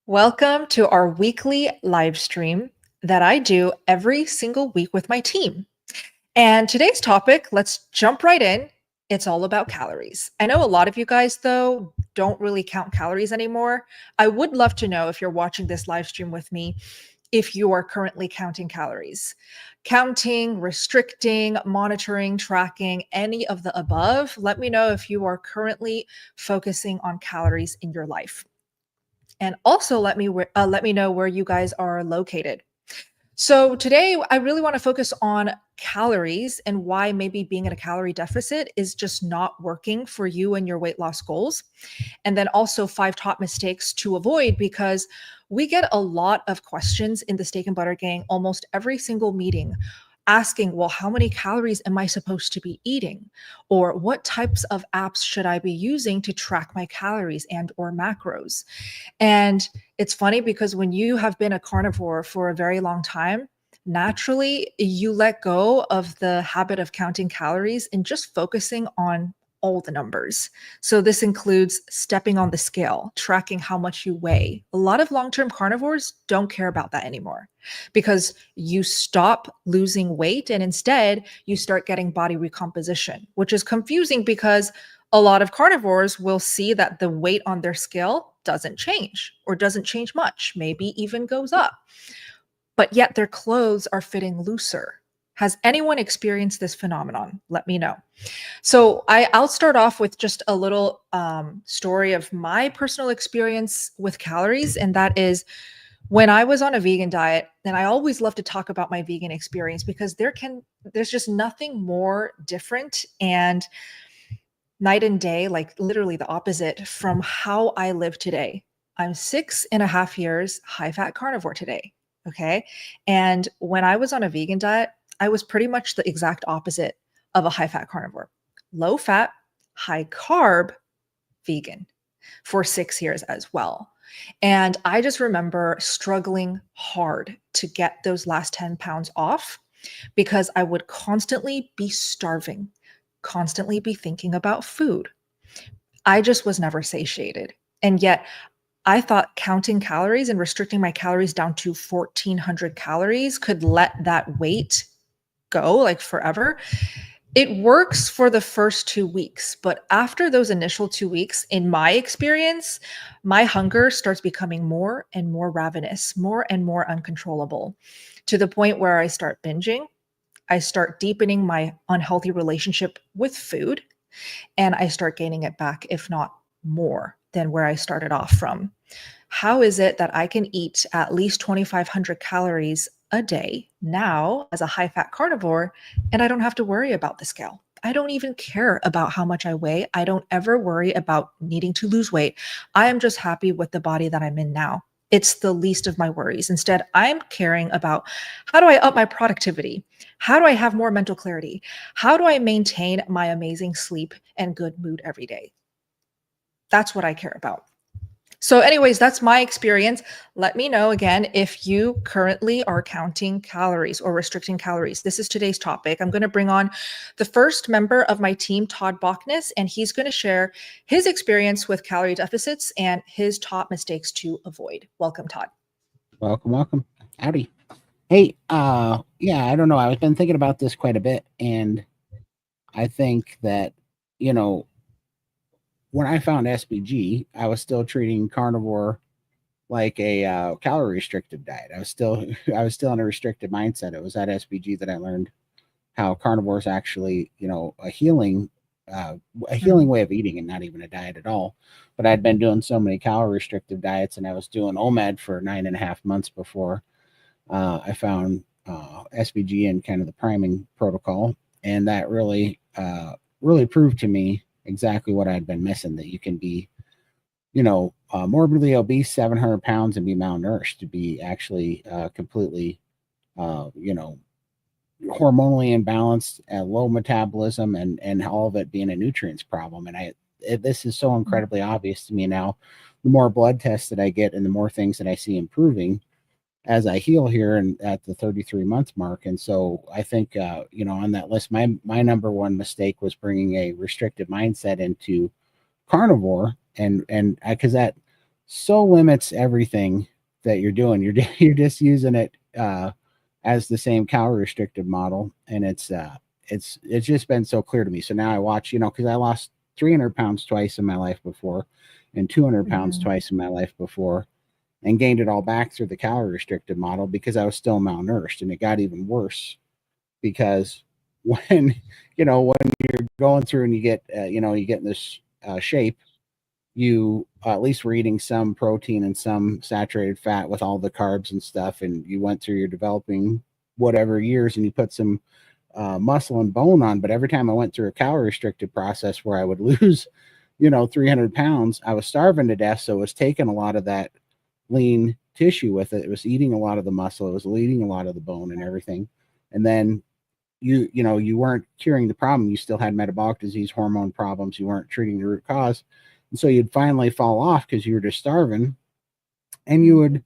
Welcome to our weekly live stream that I do every single week with my team. And today's topic, let's jump right in. It's all about calories. I know a lot of you guys, though, don't really count calories anymore. I would love to know if you're watching this live stream with me, if you are currently counting calories. Counting, restricting, monitoring, tracking, any of the above. Let me know if you are currently focusing on calories in your life. And also let me know where you guys are located. So today I really want to focus on calories and why maybe being in a calorie deficit is just not working for you and your weight loss goals. And then also 5 top mistakes to avoid, because we get a lot of questions in the Steak and Butter Gang almost every single meeting asking, well, how many calories am I supposed to be eating? Or what types of apps should I be using to track my calories and or macros? And it's funny because when you have been a carnivore for a very long time, naturally you let go of the habit of counting calories and just focusing on all the numbers. So this includes stepping on the scale, tracking how much you weigh. A lot of long-term carnivores don't care about that anymore because you stop losing weight and instead you start getting body recomposition, which is confusing because a lot of carnivores will see that the weight on their scale doesn't change or doesn't change much, maybe even goes up, but yet their clothes are fitting looser. Has anyone experienced this phenomenon? Let me know. So I'll start off with just a little story of my personal experience with calories, and that is when I was on a vegan diet. And I always love to talk about my vegan experience because there's just nothing more different and night and day, like literally the opposite from how I live today. I'm 6.5 years high fat carnivore today. Okay. And when I was on a vegan diet, I was pretty much the exact opposite of a high fat carnivore. Low fat, high carb vegan for 6 years as well. And I just remember struggling hard to get those last 10 pounds off because I would constantly be starving, constantly be thinking about food. I just was never satiated. And yet I thought counting calories and restricting my calories down to 1,400 calories could let that weight go like forever. It works for the first 2 weeks, but after those initial 2 weeks, in my experience, my hunger starts becoming more and more ravenous, more and more uncontrollable, to the point where I start binging. I start deepening my unhealthy relationship with food, and I start gaining it back, if not more than where I started off from. How is it that I can eat at least 2,500 calories a day now as a high fat carnivore and I don't have to worry about the scale? I don't even care about how much I weigh. I don't ever worry about needing to lose weight. I am just happy with the body that I'm in now. It's the least of my worries. Instead, I'm caring about how do I up my productivity? How do I have more mental clarity? How do I maintain my amazing sleep and good mood every day? That's what I care about. So, anyways, that's my experience. Let me know again if you currently are counting calories or restricting calories. This is today's topic. I'm going to bring on the first member of my team, Todd Bachnes, and he's going to share his experience with calorie deficits and his top mistakes to avoid. Welcome, Todd. Welcome. Howdy. Hey, yeah, I don't know. I've been thinking about this quite a bit, and I think that, you know, when I found SBG, I was still treating carnivore like a calorie restricted diet. I was still in a restricted mindset. It was at SBG that I learned how carnivore is actually, a healing way of eating and not even a diet at all. But I'd been doing so many calorie restrictive diets, and I was doing OMAD for 9.5 months before I found SBG and kind of the priming protocol, and that really proved to me exactly what I'd been missing. That you can be, morbidly obese, 700 pounds, and be malnourished, to be actually completely, hormonally imbalanced, low metabolism, and all of it being a nutrients problem. And this is so incredibly obvious to me now. The more blood tests that I get, and the more things that I see improving as I heal here and at the 33-month mark. And so I think, on that list, my number one mistake was bringing a restrictive mindset into carnivore, and because that so limits everything that you're doing. You're just using it as the same calorie restricted model, and it's just been so clear to me. So now I watch, because I lost 300 pounds twice in my life before, and 200 pounds Mhm. twice in my life before, and gained it all back through the calorie restricted model because I was still malnourished, and it got even worse because when when you're going through and you get you get in this shape, you at least were eating some protein and some saturated fat with all the carbs and stuff, and you went through your developing whatever years and you put some muscle and bone on. But every time I went through a calorie restricted process where I would lose 300 pounds, I was starving to death. So it was taking a lot of that lean tissue with it. It was eating a lot of the muscle, it was eating a lot of the bone and everything. And then you weren't curing the problem. You still had metabolic disease, hormone problems. You weren't treating the root cause. And so you'd finally fall off because you were just starving, and you Mhm. would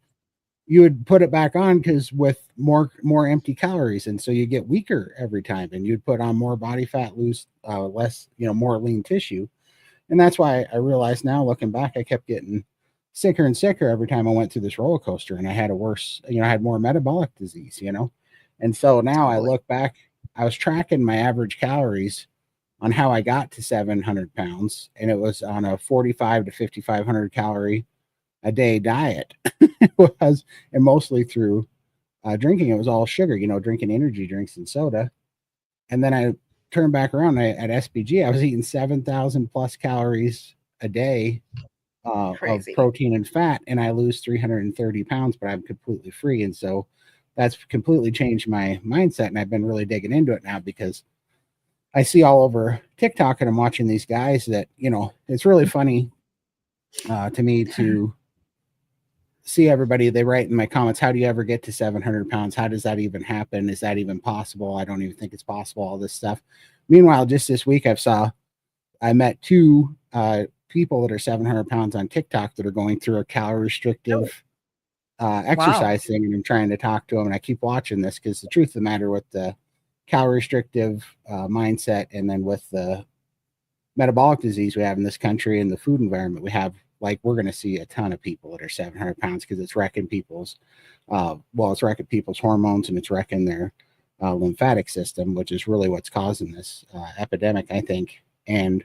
you would put it back on because with more empty calories, and so you get weaker every time, and you'd put on more body fat, lose less, more lean tissue. And that's why I realized now, looking back, I kept getting sicker and sicker every time I went through this roller coaster, and I had a worse, I had more metabolic disease. And so now I Totally. look back, I was tracking my average calories on how I got to 700 pounds, and it was on a 45 to 5,500 calorie a day diet. It was, and mostly through drinking. It was all sugar, drinking energy drinks and soda. And then I turned back around at SBG. I was eating 7,000 plus calories a day of Crazy. protein and fat, and I lose 330 pounds, but I'm completely free. And so that's completely changed my mindset. And I've been really digging into it now because I see all over TikTok, and I'm watching these guys that, it's really funny to me to see everybody. They write in my comments, how do you ever get to 700 pounds? How does that even happen? Is that even possible? I don't even think it's possible, all this stuff. Meanwhile, just this week, I met two people that are 700 pounds on TikTok that are going through a calorie Oh, restrictive wow. exercise thing. And I'm trying to talk to them, and I keep watching this because the truth of the matter with the calorie restrictive mindset, and then with the metabolic disease we have in this country and the food environment we have, like, we're going to see a ton of people that are 700 pounds because it's wrecking people's, it's wrecking people's hormones, and it's wrecking their lymphatic system, which is really what's causing this epidemic, I think. And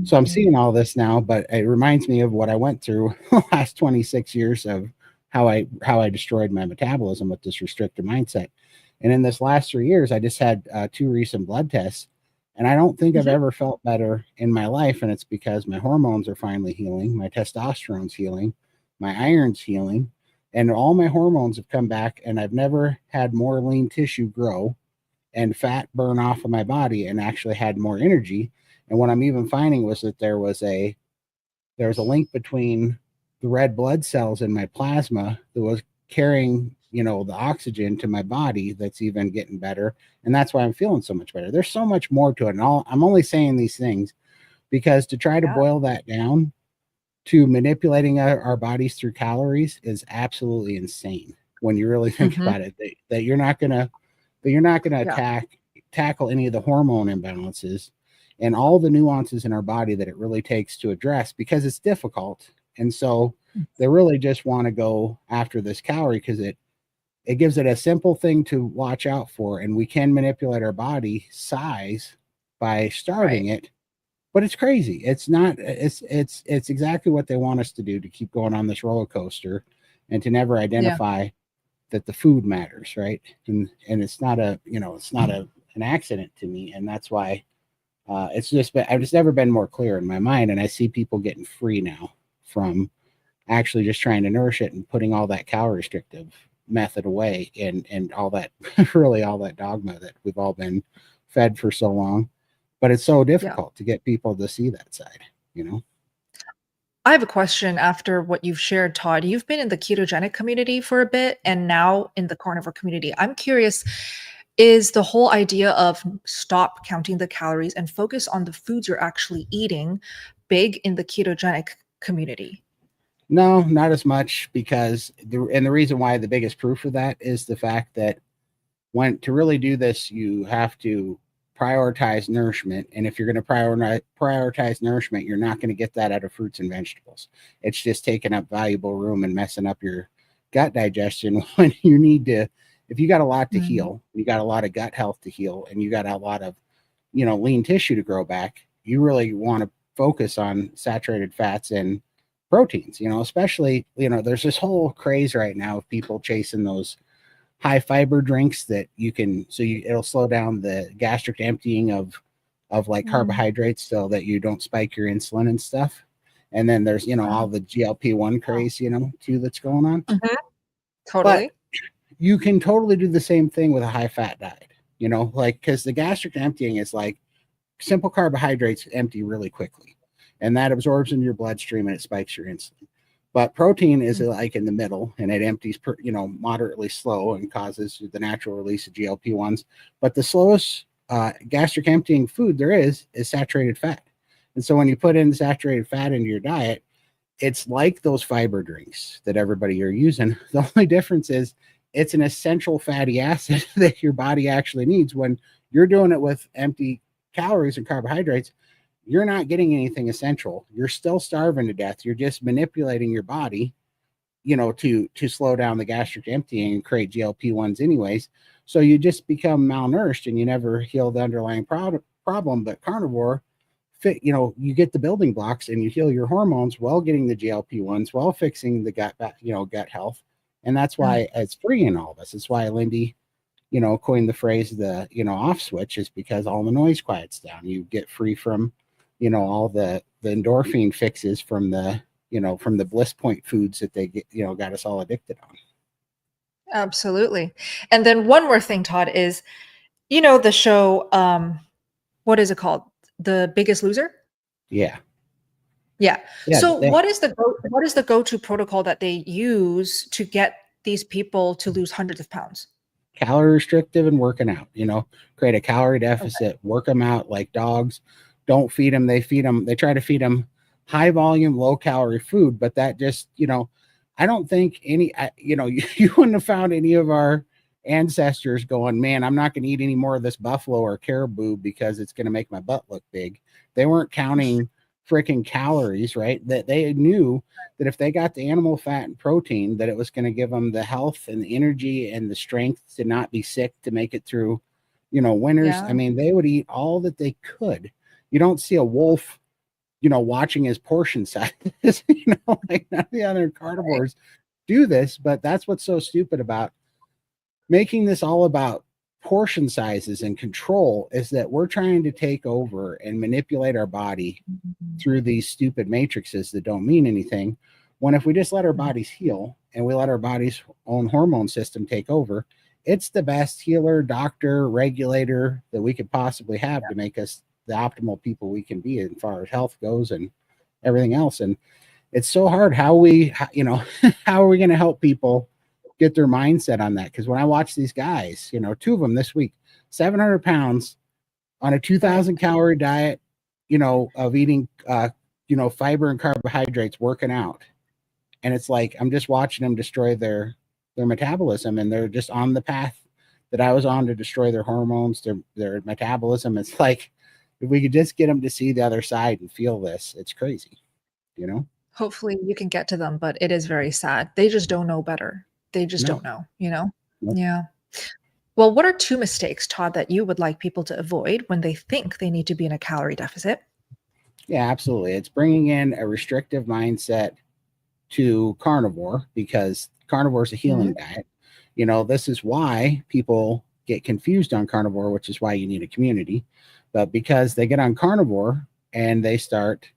so I'm Mhm. seeing all this now, but it reminds me of what I went through the last 26 years of how I destroyed my metabolism with this restrictive mindset. And in this last 3 years, I just had two recent blood tests, and I don't think I've Mhm. ever felt better in my life. And it's because my hormones are finally healing, my testosterone's healing, my iron's healing, and all my hormones have come back. And I've never had more lean tissue grow and fat burn off of my body, and actually had more energy. And what I'm even finding was that there was a link between the red blood cells in my plasma that was carrying, the oxygen to my body, that's even getting better. And that's why I'm feeling so much better. There's so much more to it. And I'm only saying these things because to try to Yeah. boil that down to manipulating our bodies through calories is absolutely insane when you really think Mhm. about it. That you're not going to Yeah. tackle any of the hormone imbalances and all the nuances in our body that it really takes to address, because it's difficult. And so they really just want to go after this calorie because it gives it a simple thing to watch out for, and we can manipulate our body size by Right. starving it. But it's crazy. It's not. It's exactly what they want us to do, to keep going on this roller coaster and to never Yeah. identify that the food matters, right? And it's not an accident to me. And that's why it's just been, I've just never been more clear in my mind. And I see people getting free now from actually just trying to nourish it and putting all that calorie restrictive method away, and all that really all that dogma that we've all been fed for so long. But it's so Yeah. difficult to get people to see that side. I have a question after what you've shared, Todd. You've been in the ketogenic community for a bit and now in the carnivore community. I'm curious, is the whole idea of stop counting the calories and focus on the foods you're actually eating big in the ketogenic community? No, not as much, because the reason why, the biggest proof of that is the fact that when to really do this, you have to prioritize nourishment. And if you're going to prioritize nourishment, you're not going to get that out of fruits and vegetables. It's just taking up valuable room and messing up your gut digestion when you need to. If you got a lot to Mhm. heal, you got a lot of gut health to heal, and you got a lot of, lean tissue to grow back, you really want to focus on saturated fats and proteins, especially, there's this whole craze right now of people chasing those high fiber drinks that it'll slow down the gastric emptying of like Mm. carbohydrates so that you don't spike your insulin and stuff. And then there's, all the GLP-1 craze, too, that's going on. Mhm. But Totally. you can totally do the same thing with a high fat diet, like, because the gastric emptying is like simple carbohydrates empty really quickly, and that absorbs into your bloodstream and it spikes your insulin. But protein is Mm. like in the middle, and it empties moderately slow and causes the natural release of GLP-1s. But the slowest gastric emptying food there is saturated fat. And so when you put in saturated fat into your diet, it's like those fiber drinks that everybody are using. The only difference is it's an essential fatty acid that your body actually needs. When you're doing it with empty calories and carbohydrates, you're not getting anything essential. You're still starving to death. You're just manipulating your body, to slow down the gastric emptying and create GLP-1s anyways. So you just become malnourished and you never heal the underlying problem. But carnivore fit, you get the building blocks and you heal your hormones while getting the GLP-1s, while fixing the gut health. And that's Mm. why it's free in all of us. It's why Lindy, coined the phrase, the, off switch, is because all the noise quiets down. You get free from, all the endorphin fixes from the bliss point foods that they get, got us all addicted on. Absolutely. And then one more thing, Todd, is the show, what is it called? The Biggest Loser? Yeah. Yeah. Yeah. So what is the go-to protocol that they use to get these people to lose hundreds of pounds? Calorie restrictive and working out, create a calorie Okay. deficit, work them out like dogs. Don't feed them. They try to feed them high volume, low calorie food, but that just, I don't think you wouldn't have found any of our ancestors going, man, I'm not going to eat any more of this buffalo or caribou because it's going to make my butt look big. They weren't counting freaking calories, right? That they knew that if they got the animal fat and protein, that it was going to give them the health and the energy and the strength to not be sick, to make it through, winters. I Yeah. mean, they would eat all that they could. You don't see a wolf, watching his portion size, like none of the other Right. carnivores do this, but that's what's so stupid about making this all about portion sizes and control, is that we're trying to take over and manipulate our body Mhm. through these stupid matrices that don't mean anything. When if we just let our Mhm. bodies heal and we let our body's own hormone system take over, it's the best healer, doctor, regulator that we could possibly have to make us the optimal people we can be as far as health goes and everything else. And it's so hard how are we going to help people get their mindset on that? Because when I watch these guys, two of them this week, 700 pounds on a Right. 2,000 calorie diet, of eating, fiber and carbohydrates, working out. And it's like, I'm just watching them destroy their metabolism, and they're just on the path that I was on to destroy their hormones, their metabolism. It's like, if we could just get them to see the other side and feel this, it's crazy, you know? Hopefully you can get to them, but it is very sad. They just don't know better. They just No, don't know? no. Yeah. Well, what are two mistakes, Todd, that you would like people to avoid when they think they need to be in a calorie deficit? Yeah, absolutely. It's bringing in a restrictive mindset to carnivore, because carnivore is a Mhm. healing diet. This is why people get confused on carnivore, which is why you need a community. But because they get on carnivore and they start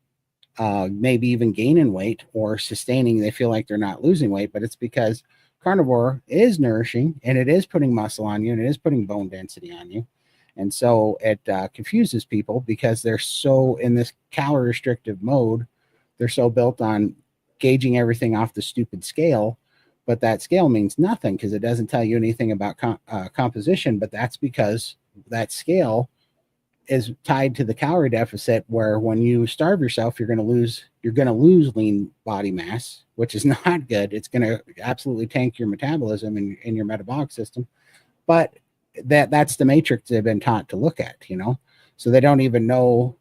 maybe even gaining weight or sustaining, they feel like they're not losing weight, but it's because carnivore is nourishing and it is putting muscle on you and it is putting bone density on you. And so it confuses people because they're so in this calorie restrictive mode. They're so built on gauging everything off the stupid scale, but that scale means nothing because it doesn't tell you anything about composition. But that's because that scale is tied to the calorie deficit, where when you starve yourself, you're going to lose lean body mass, which is not good. It's going to absolutely tank your metabolism and your metabolic system. But that's the matrix they've been taught to look at, so they don't even know.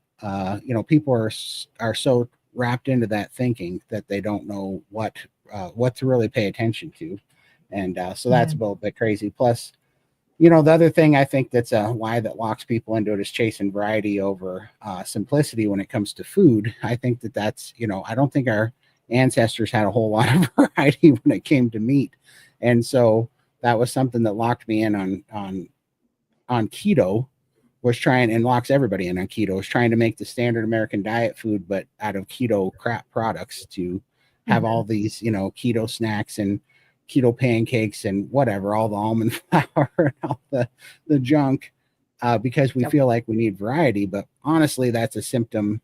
People are so wrapped into that thinking that they don't know what to really pay attention to, and so that's a Mhm. little bit crazy. Plus, the other thing I think that's a lie that locks people into it is chasing variety over simplicity when it comes to food. I think that's, I don't think our ancestors had a whole lot of variety when it came to meat. And so that was something that locked me in on keto, was trying, and locks everybody in on keto, was trying to make the standard American diet food, but out of keto crap products, to have all Mhm. these, keto snacks and keto pancakes and whatever, all the almond flour and all the junk, because we Yep. feel like we need variety. But honestly, that's a symptom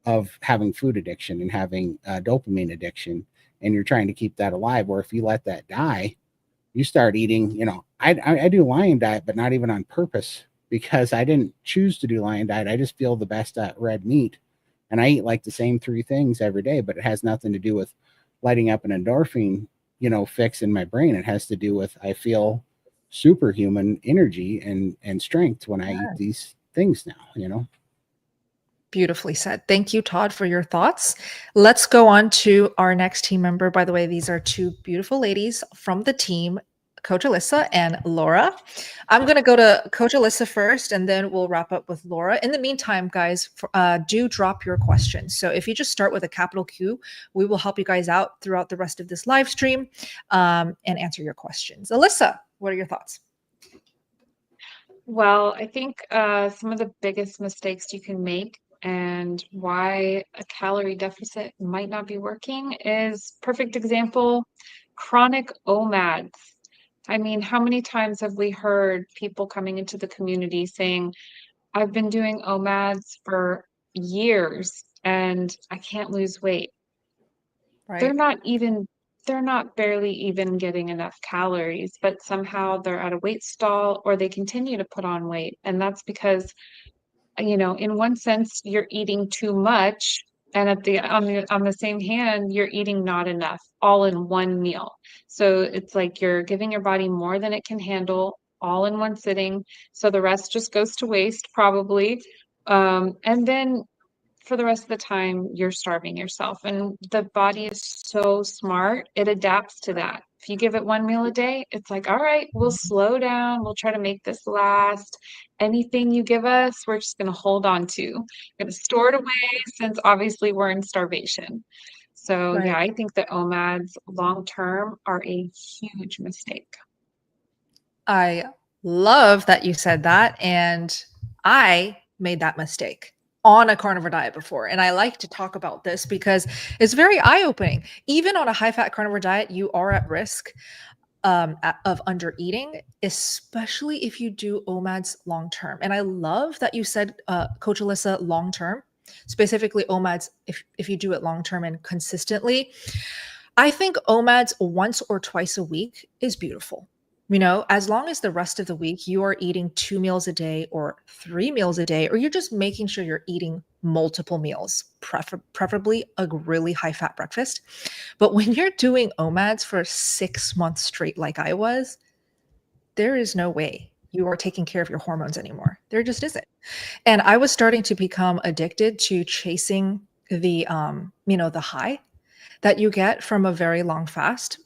of having food addiction and having dopamine addiction. And you're trying to keep that alive. Where if you let that die, you start eating, I do lion diet, but not even on purpose, because I didn't choose to do lion diet. I just feel the best at red meat. And I eat like the same three things every day, but it has nothing to do with lighting up an endorphin, fix in my brain. It has to do with, I feel superhuman energy and strength when I eat these things now. Beautifully said. Thank you, Todd, for your thoughts. Let's go on to our next team member. By the way, these are two beautiful ladies from the team, Coach Alyssa and Laura. I'm going to go to Coach Alyssa first, and then we'll wrap up with Laura. In the meantime, guys, do drop your questions. So if you just start with a capital Q, we will help you guys out throughout the rest of this live stream and answer your questions. Alyssa, what are your thoughts? Well, I think some of the biggest mistakes you can make and why a calorie deficit might not be working is perfect example, chronic OMADs. I mean, how many times have we heard people coming into the community saying, I've been doing OMADs for years and I can't lose weight. They're Right. not even, they're not barely even getting enough calories, but somehow they're at a weight stall or they continue to put on weight. And that's because, in one sense, you're eating too much. And on the same hand, you're eating not enough all in one meal. So it's like you're giving your body more than it can handle all in one sitting. So the rest just goes to waste probably. And then for the rest of the time, you're starving yourself. And the body is so smart, it adapts to that. If you give it one meal a day, it's like, all right, we'll slow down. We'll try to make this last. Anything you give us, we're just going to hold on to. We're going to store it away since obviously we're in starvation. So, yeah, Right. I think that OMADs long term are a huge mistake. I love that you said that. And I made that mistake on a carnivore diet before. And I like to talk about this because it's very eye opening. Even on a high fat carnivore diet, you are at risk of under eating, especially if you do OMADs long term. And I love that you said, Coach Alyssa, long term, specifically OMADs, if you do it long term and consistently. I think OMADs once or twice a week is beautiful. As long as the rest of the week you are eating 2 meals a day or 3 meals a day, or you're just making sure you're eating multiple meals, preferably a really high fat breakfast. But when you're doing OMADs for 6 months straight, like I was, there is no way you are taking care of your hormones anymore. There just isn't. And I was starting to become addicted to chasing the high that you get from a very long fast.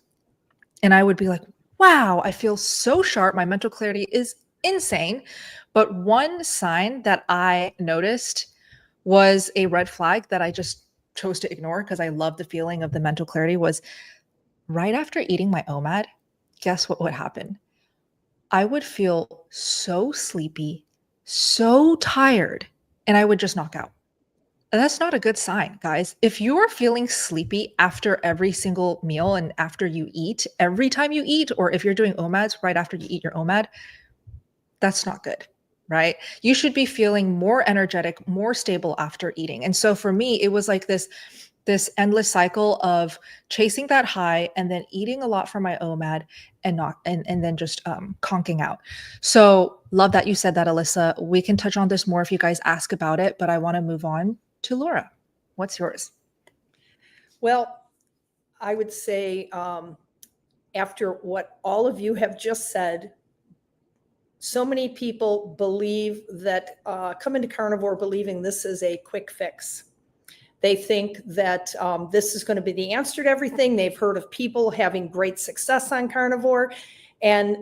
And I would be like, wow, I feel so sharp. My mental clarity is insane. But one sign that I noticed was a red flag that I just chose to ignore because I love the feeling of the mental clarity was right after eating my OMAD, guess what would happen? I would feel so sleepy, so tired, and I would just knock out. That's not a good sign, guys. If you are feeling sleepy after every single meal and after you eat, every time you eat, or if you're doing OMADs right after you eat your OMAD, that's not good, right? You should be feeling more energetic, more stable after eating. And so for me, it was like this endless cycle of chasing that high and then eating a lot for my OMAD and not and then just conking out. So love that you said that, Alyssa. We can touch on this more if you guys ask about it, but I want to move on to Laura. What's yours? Well, I would say after what all of you have just said, So many people believe that come into carnivore believing this is a quick fix. They think that this is going to be the answer to everything. They've heard of people having great success on carnivore, and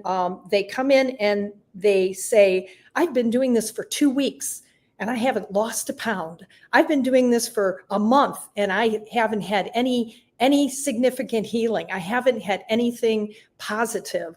they come in and they say, I've been doing this for 2 weeks and I haven't lost a pound. I've been doing this for a month and I haven't had any significant healing. I haven't had anything positive.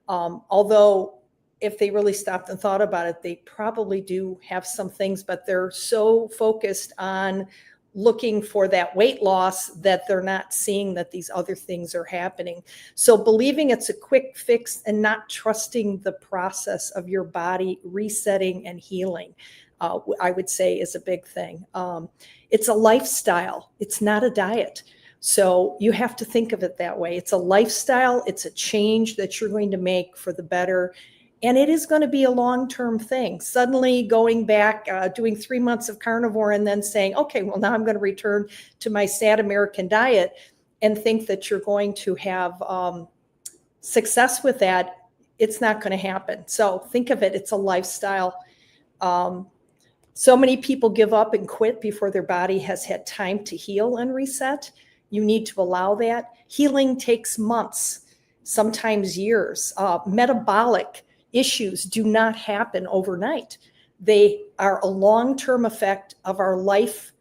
Although if they really stopped and thought about it, they probably do have some things, but they're so focused on looking for that weight loss that they're not seeing that these other things are happening. So believing it's a quick fix and not trusting the process of your body resetting and healing, I would say is a big thing. It's a lifestyle. It's not a diet. So you have to think of it that way. It's a lifestyle. It's a change that you're going to make for the better. And it is going to be a long-term thing. Suddenly going back, doing 3 months of carnivore and then saying, okay, well, now I'm going to return to my sad American diet and think that you're going to have success with that. It's not going to happen. So think of it. It's a lifestyle. So many people give up and quit before their body has had time to heal and reset. You need to allow that. Healing takes months, sometimes years. Metabolic issues do not happen overnight. They are a long-term effect of our life,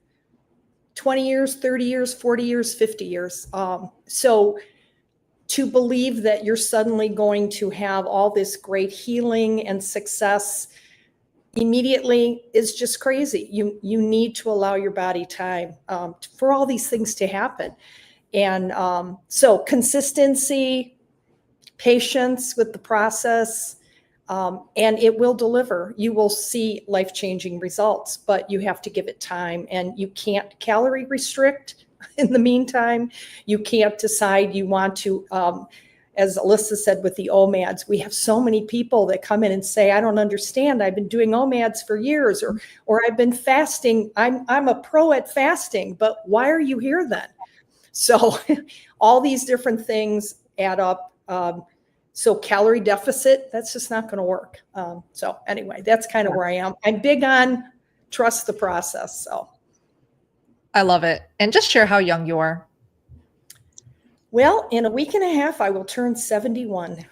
20 years, 30 years, 40 years, 50 years. So to believe that you're suddenly going to have all this great healing and success immediately is just crazy. You need to allow your body time for all these things to happen. And so consistency, patience with the process, and it will deliver. You will see life-changing results, but you have to give it time, and you can't calorie restrict in the meantime. You can't decide you want to, as Alyssa said with the OMADs, we have so many people that come in and say, I don't understand. I've been doing OMADs for years, or I've been fasting. I'm a pro at fasting, but why are you here then? So all these different things add up. So calorie deficit, that's just not going to work. So anyway, that's kind of where I am. I'm big on trust the process. So I love it. And just share how young you are. well, in a week and a half, I will turn 71.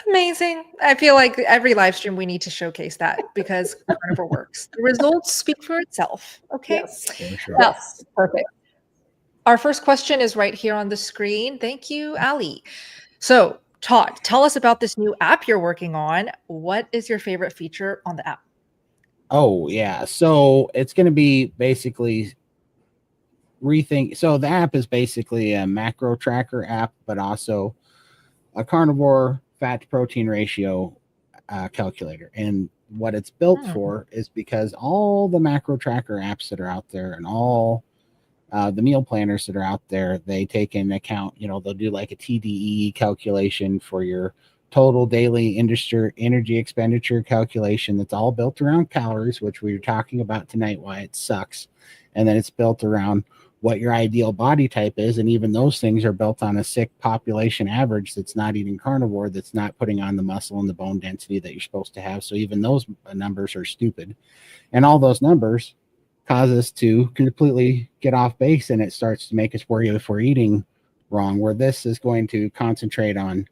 Amazing. I feel like every live stream we need to showcase that because carnivore works. The results speak for itself. Okay. Yes. For sure. Well, perfect. Our first question is right here on the screen. Thank you, Ali. So, Todd, tell us about this new app you're working on. What is your favorite feature on the app? Oh, yeah. So it's going to be basically rethink. So the app is basically a macro tracker app, but also a carnivore fat to protein ratio calculator. And what it's built for is because all the macro tracker apps that are out there and all the meal planners that are out there, they take into account, they'll do like a TDE calculation for your total daily energy expenditure calculation. That's all built around calories, which we were talking about tonight, why it sucks. And then it's built around what your ideal body type is. And even those things are built on a sick population average that's not eating carnivore, that's not putting on the muscle and the bone density that you're supposed to have. So even those numbers are stupid. And all those numbers cause us to completely get off base, and it starts to make us worry if we're eating wrong, where this is going to concentrate on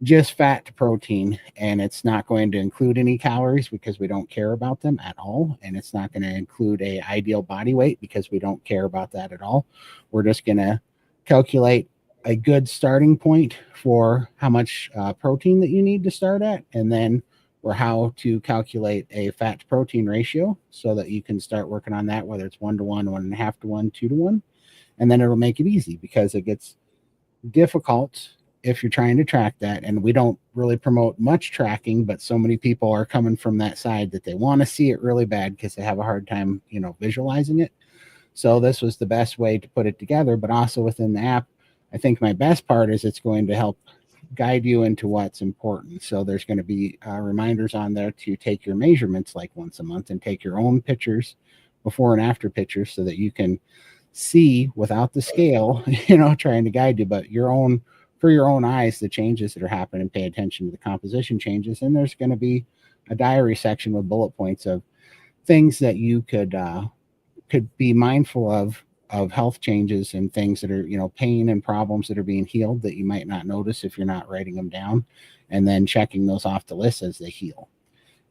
just fat to protein, and it's not going to include any calories because we don't care about them at all. And it's not going to include a ideal body weight because we don't care about that at all. We're just going to calculate a good starting point for how much protein that you need to start at, and then or how to calculate a fat to protein ratio so that you can start working on that, whether it's 1 to 1, 1.5 to 1, 2 to 1. And then it'll make it easy, because it gets difficult if you're trying to track that. And we don't really promote much tracking, but so many people are coming from that side that they want to see it really bad because they have a hard time, visualizing it. So this was the best way to put it together. But also within the app, I think my best part is it's going to help guide you into what's important. So there's going to be reminders on there to take your measurements like once a month, and take your own pictures, before and after pictures, so that you can see without the scale, trying to guide you, but your own for your own eyes the changes that are happening, pay attention to the composition changes. And there's going to be a diary section with bullet points of things that you could be mindful of health changes and things that are, pain and problems that are being healed that you might not notice if you're not writing them down, and then checking those off the list as they heal.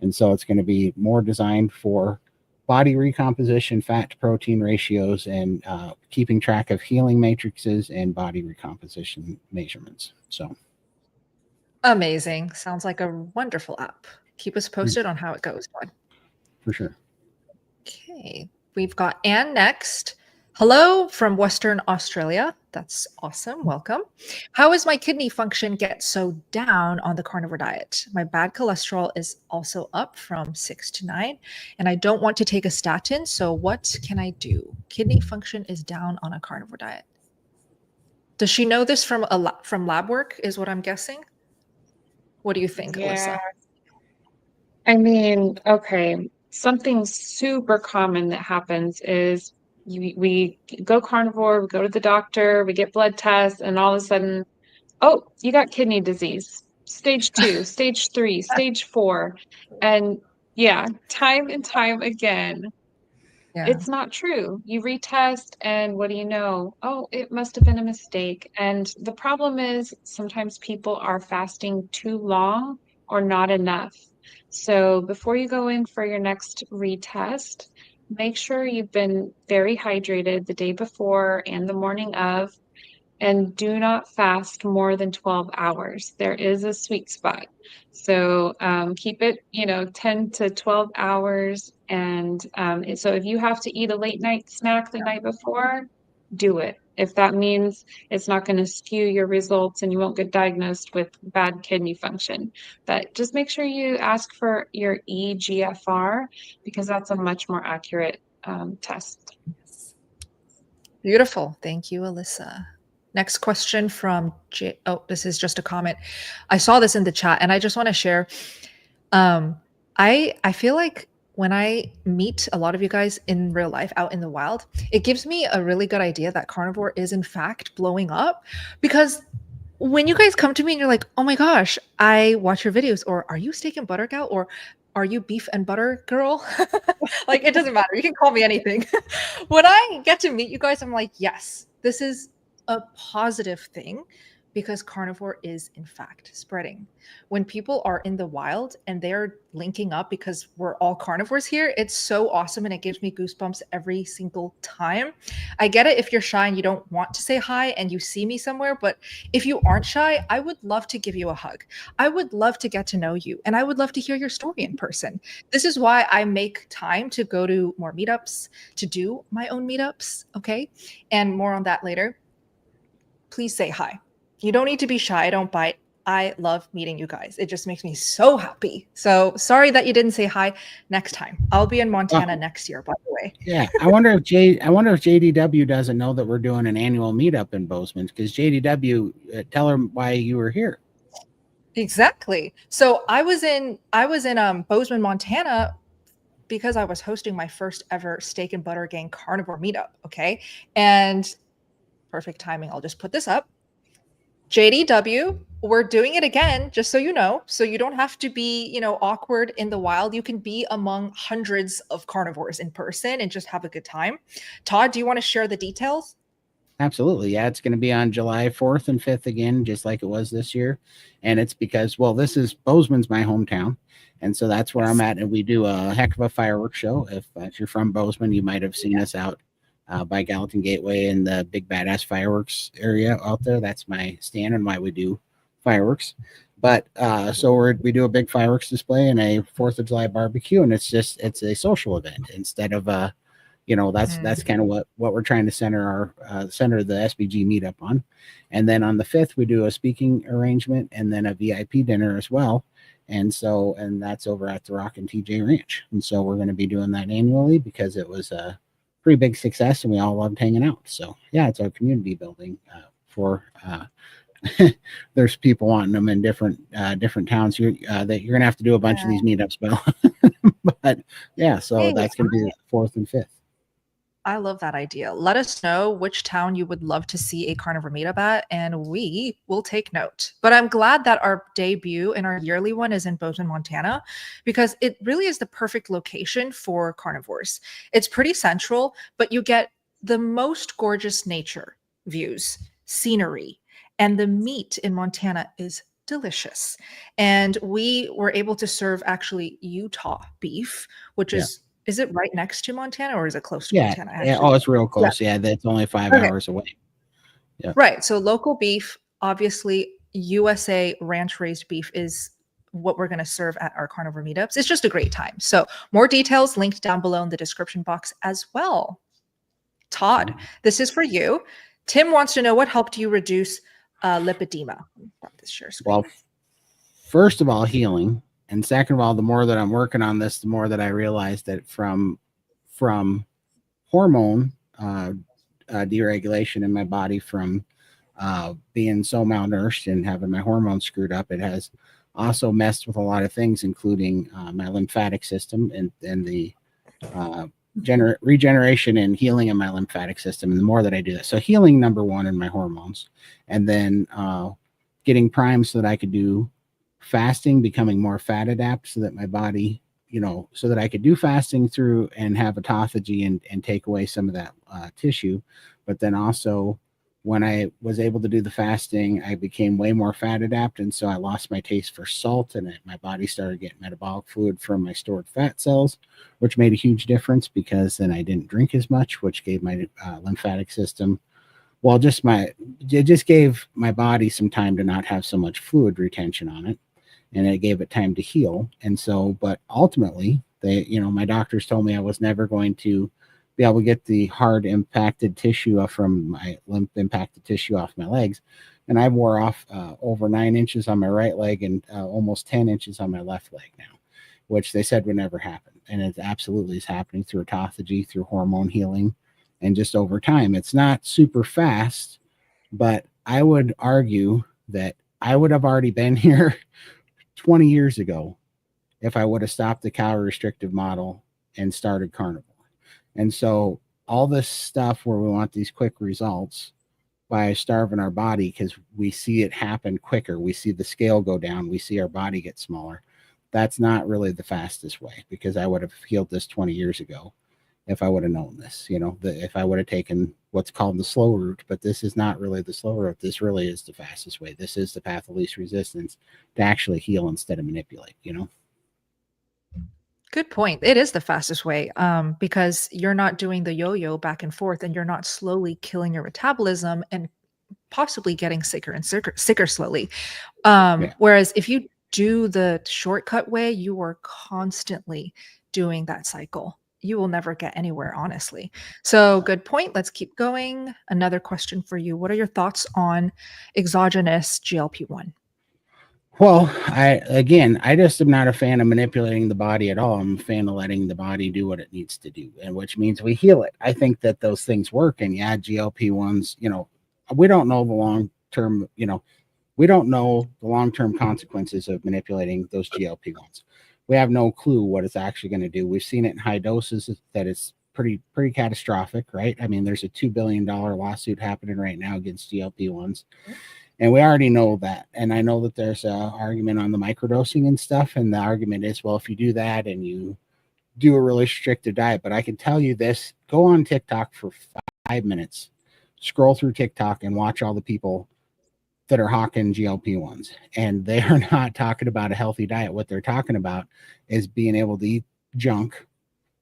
And so it's going to be more designed for body recomposition, fat to protein ratios, and keeping track of healing matrices and body recomposition measurements. So Amazing. Sounds like a wonderful app. Keep us posted on how it goes, bud. For sure. Okay. We've got Anne next. Hello from Western Australia. That's awesome. Welcome. How is my kidney function get so down on the carnivore diet? My bad cholesterol is also up from 6 to 9, and I don't want to take a statin. So what can I do? Kidney function is down on a carnivore diet. Does she know this from from lab work is what I'm guessing? What do you think, Yeah. Alyssa? I mean, okay, something super common that happens is we go carnivore, we go to the doctor, we get blood tests, and all of a sudden, oh, you got kidney disease, stage 2, stage 3, stage 4. And yeah, time and time again, Yeah. it's not true. You retest, and what do you know? Oh, it must have been a mistake. And the problem is sometimes people are fasting too long or not enough. So before you go in for your next retest, make sure you've been very hydrated the day before and the morning of, and do not fast more than 12 hours. There is a sweet spot. So keep it, 10 to 12 hours. And so if you have to eat a late night snack the night before, do it. If that means it's not going to skew your results and you won't get diagnosed with bad kidney function. But just make sure you ask for your EGFR, because that's a much more accurate test. Beautiful. Thank you, Alyssa. Next question from oh, this is just a comment. I saw this in the chat and I just want to share. I feel like when I meet a lot of you guys in real life out in the wild, it gives me a really good idea that carnivore is in fact blowing up, because when you guys come to me and you're like, "Oh my gosh, I watch your videos," or "Are you steak and butter gal?" or "Are you beef and butter girl?" Like, it doesn't matter. You can call me anything. When I get to meet you guys, I'm like, yes, this is a positive thing, because carnivore is in fact spreading. When people are in the wild and they're linking up because we're all carnivores here, it's so awesome and it gives me goosebumps every single time. I get it if you're shy and you don't want to say hi and you see me somewhere, but if you aren't shy, I would love to give you a hug. I would love to get to know you, and I would love to hear your story in person. This is why I make time to go to more meetups, to do my own meetups, okay? And more on that later. Please say hi. You don't need to be shy. I don't bite. I love meeting you guys. It just makes me so happy. So sorry that you didn't say hi. Next time. I'll be in Montana next year, by the way. Yeah, I wonder if JDW doesn't know that we're doing an annual meetup in Bozeman, because JDW, tell her why you were here. Exactly. So I was in Bozeman, Montana, because I was hosting my first ever steak and butter gang carnivore meetup. Okay. And perfect timing. I'll just put this up. JDW, we're doing it again, just so you know. So you don't have to be, awkward in the wild. You can be among hundreds of carnivores in person and just have a good time. Todd, do you want to share the details? Absolutely. Yeah, it's going to be on July 4th and 5th again, just like it was this year. And it's because, well, Bozeman's my hometown. And so that's where I'm at. And we do a heck of a fireworks show. If you're from Bozeman, you might have seen us out by Gallatin Gateway in the big badass fireworks area out there. That's my stand and why we do fireworks. But so we do a big fireworks display and a 4th of July barbecue. And it's a social event instead of that's kind of what we're trying to center the SBG meetup on. And then on the 5th, we do a speaking arrangement and then a VIP dinner as well. And that's over at the Rock and TJ Ranch. And so we're going to be doing that annually because it was a pretty big success and we all loved hanging out. So yeah, it's our community building there's people wanting them in different towns here that you're going to have to do a bunch of these meetups, Bill. But yeah, so that's going to be the 4th and 5th. I love that idea. Let us know which town you would love to see a carnivore meetup at, and we will take note. But I'm glad that our debut and our yearly one is in Bozeman, Montana, because it really is the perfect location for carnivores. It's pretty central, but you get the most gorgeous nature views, scenery, and the meat in Montana is delicious. And we were able to serve actually Utah beef, which Yeah. is it right next to Montana or is it close to Yeah. Montana? Yeah. Actually, Oh, it's real yeah. close. Yeah. That's only 5 Okay. hours away. Yeah. Right. So local beef, obviously, USA ranch raised beef is what we're going to serve at our carnivore meetups. It's just a great time. So more details linked down below in the description box as well. Todd, this is for you. Tim wants to know what helped you reduce lipedema. Stop this share screen. Well, first of all, healing, and second of all, the more that I'm working on this, the more that I realize that from hormone deregulation in my body, from being so malnourished and having my hormones screwed up, it has also messed with a lot of things, including my lymphatic system and the regeneration and healing in my lymphatic system. And the more that I do that, so healing, number one, in my hormones, and then getting primed so that I could do fasting, becoming more fat adapt, so that my body, so that I could do fasting through and have autophagy and take away some of that tissue. But then also, when I was able to do the fasting, I became way more fat adapt. And so I lost my taste for salt, and my body started getting metabolic fluid from my stored fat cells, which made a huge difference because then I didn't drink as much, which gave my lymphatic system, it just gave my body some time to not have so much fluid retention on it. And it gave it time to heal. And so, but ultimately, my doctors told me I was never going to be able to get the hard impacted tissue from my lymph impacted tissue off my legs. And I wore off over 9 inches on my right leg and almost 10 inches on my left leg now, which they said would never happen. And it absolutely is happening through autophagy, through hormone healing, and just over time. It's not super fast, but I would argue that I would have already been here 20 years ago if I would have stopped the calorie restrictive model and started carnivore. And so all this stuff where we want these quick results by starving our body, because we see it happen quicker, we see the scale go down, we see our body get smaller, that's not really the fastest way, because I would have healed this 20 years ago if I would have known this, if I would have taken what's called the slow route. But this is not really the slow route. This really is the fastest way. This is the path of least resistance to actually heal instead of manipulate, Good point. It is the fastest way because you're not doing the yo-yo back and forth, and you're not slowly killing your metabolism and possibly getting sicker and sicker slowly. Yeah. Whereas if you do the shortcut way, you are constantly doing that cycle. You will never get anywhere, honestly. So good point. Let's keep going. Another question for you. What are your thoughts on exogenous GLP-1? Well, I just am not a fan of manipulating the body at all. I'm a fan of letting the body do what it needs to do, and which means we heal it. I think that those things work. And yeah, GLP-1s, we don't know the long term, we don't know the long-term consequences of manipulating those GLP-1s. We have no clue what it's actually going to do. We've seen it in high doses that it's pretty catastrophic, right? I mean, there's a $2 billion lawsuit happening right now against GLP-1s. And we already know that. And I know that there's an argument on the microdosing and stuff. And the argument is, well, if you do that and you do a really restricted diet, but I can tell you this, go on TikTok for 5 minutes, scroll through TikTok and watch all the people that are hawking GLP-1s. And they are not talking about a healthy diet. What they're talking about is being able to eat junk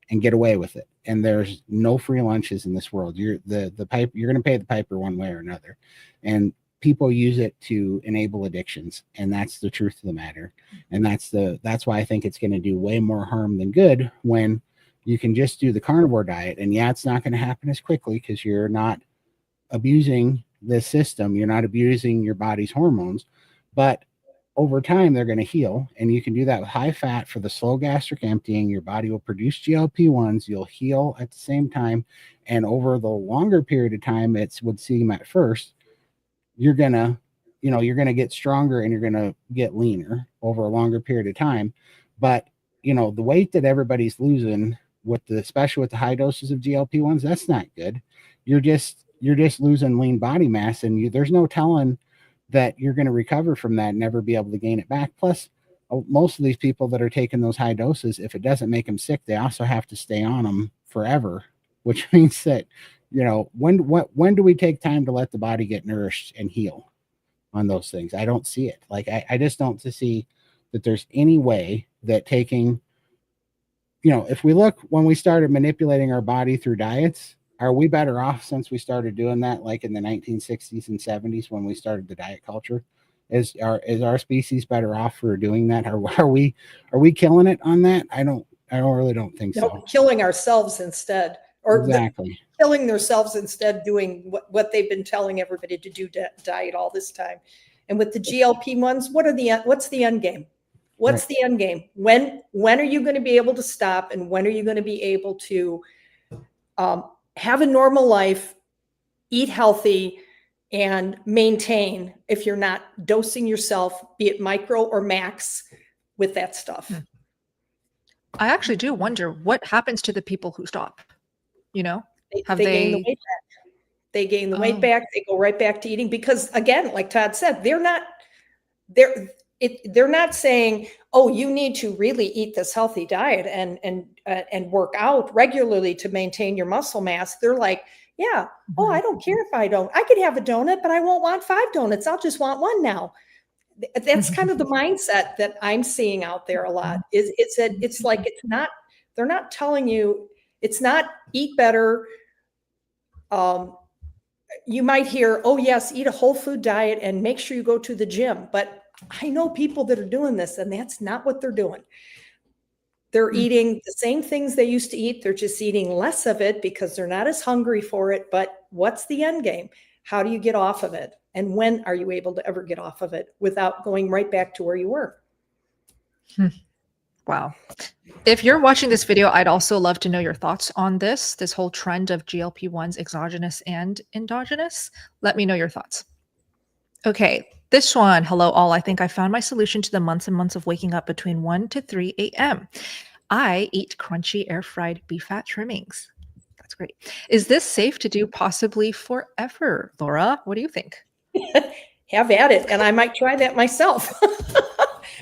and get away with it. And there's no free lunches in this world. You're going to pay the piper one way or another. And people use it to enable addictions, and that's the truth of the matter. And that's why I think it's going to do way more harm than good when you can just do the carnivore diet. And yeah, it's not going to happen as quickly because you're not abusing the system, you're not abusing your body's hormones, but over time they're going to heal. And you can do that with high fat for the slow gastric emptying. Your body will produce GLP-1s, you'll heal at the same time, and over the longer period of time it would seem at first, you're gonna get stronger and you're gonna get leaner over a longer period of time. But the weight that everybody's losing especially with the high doses of GLP-1s, that's not good. You're just losing lean body mass, and there's no telling that you're going to recover from that and never be able to gain it back. Plus, most of these people that are taking those high doses, if it doesn't make them sick, they also have to stay on them forever, which means that, when do we take time to let the body get nourished and heal on those things? I don't see it. Like, I just don't see that there's any way that taking, if we look when we started manipulating our body through diets, are we better off since we started doing that, like in the 1960s and 70s when we started the diet culture? Is our species better off for doing that? Are we killing it on that? I really don't think so. Killing ourselves instead, or exactly killing themselves instead, doing what they've been telling everybody to do, diet all this time. And with the GLP-1s, what's the end game? What's the end game? When are you going to be able to stop, and when are you going to be able to have a normal life, eat healthy, and maintain, if you're not dosing yourself, be it micro or max, with that stuff? I actually do wonder what happens to the people who stop. They gain the weight back. They gain the weight back. They go right back to eating, because, again, like Todd said, they're not saying, oh, you need to really eat this healthy diet and work out regularly to maintain your muscle mass. They're like, yeah, oh, I don't care if I could have a donut, but I won't want 5 donuts. I'll just want 1 now. That's kind of the mindset that I'm seeing out there a lot. It's like, they're not telling you, it's not eat better. You might hear, oh yes, eat a whole food diet and make sure you go to the gym. But I know people that are doing this, and that's not what they're doing. They're eating the same things they used to eat. They're just eating less of it because they're not as hungry for it. But what's the end game? How do you get off of it? And when are you able to ever get off of it without going right back to where you were? Wow. If you're watching this video, I'd also love to know your thoughts on this whole trend of GLP-1s, exogenous and endogenous. Let me know your thoughts. Okay, this one. Hello, all. I think I found my solution to the months and months of waking up between 1 to 3 a.m. I eat crunchy air-fried beef fat trimmings. That's great. Is this safe to do possibly forever? Laura, what do you think? Have at it. And I might try that myself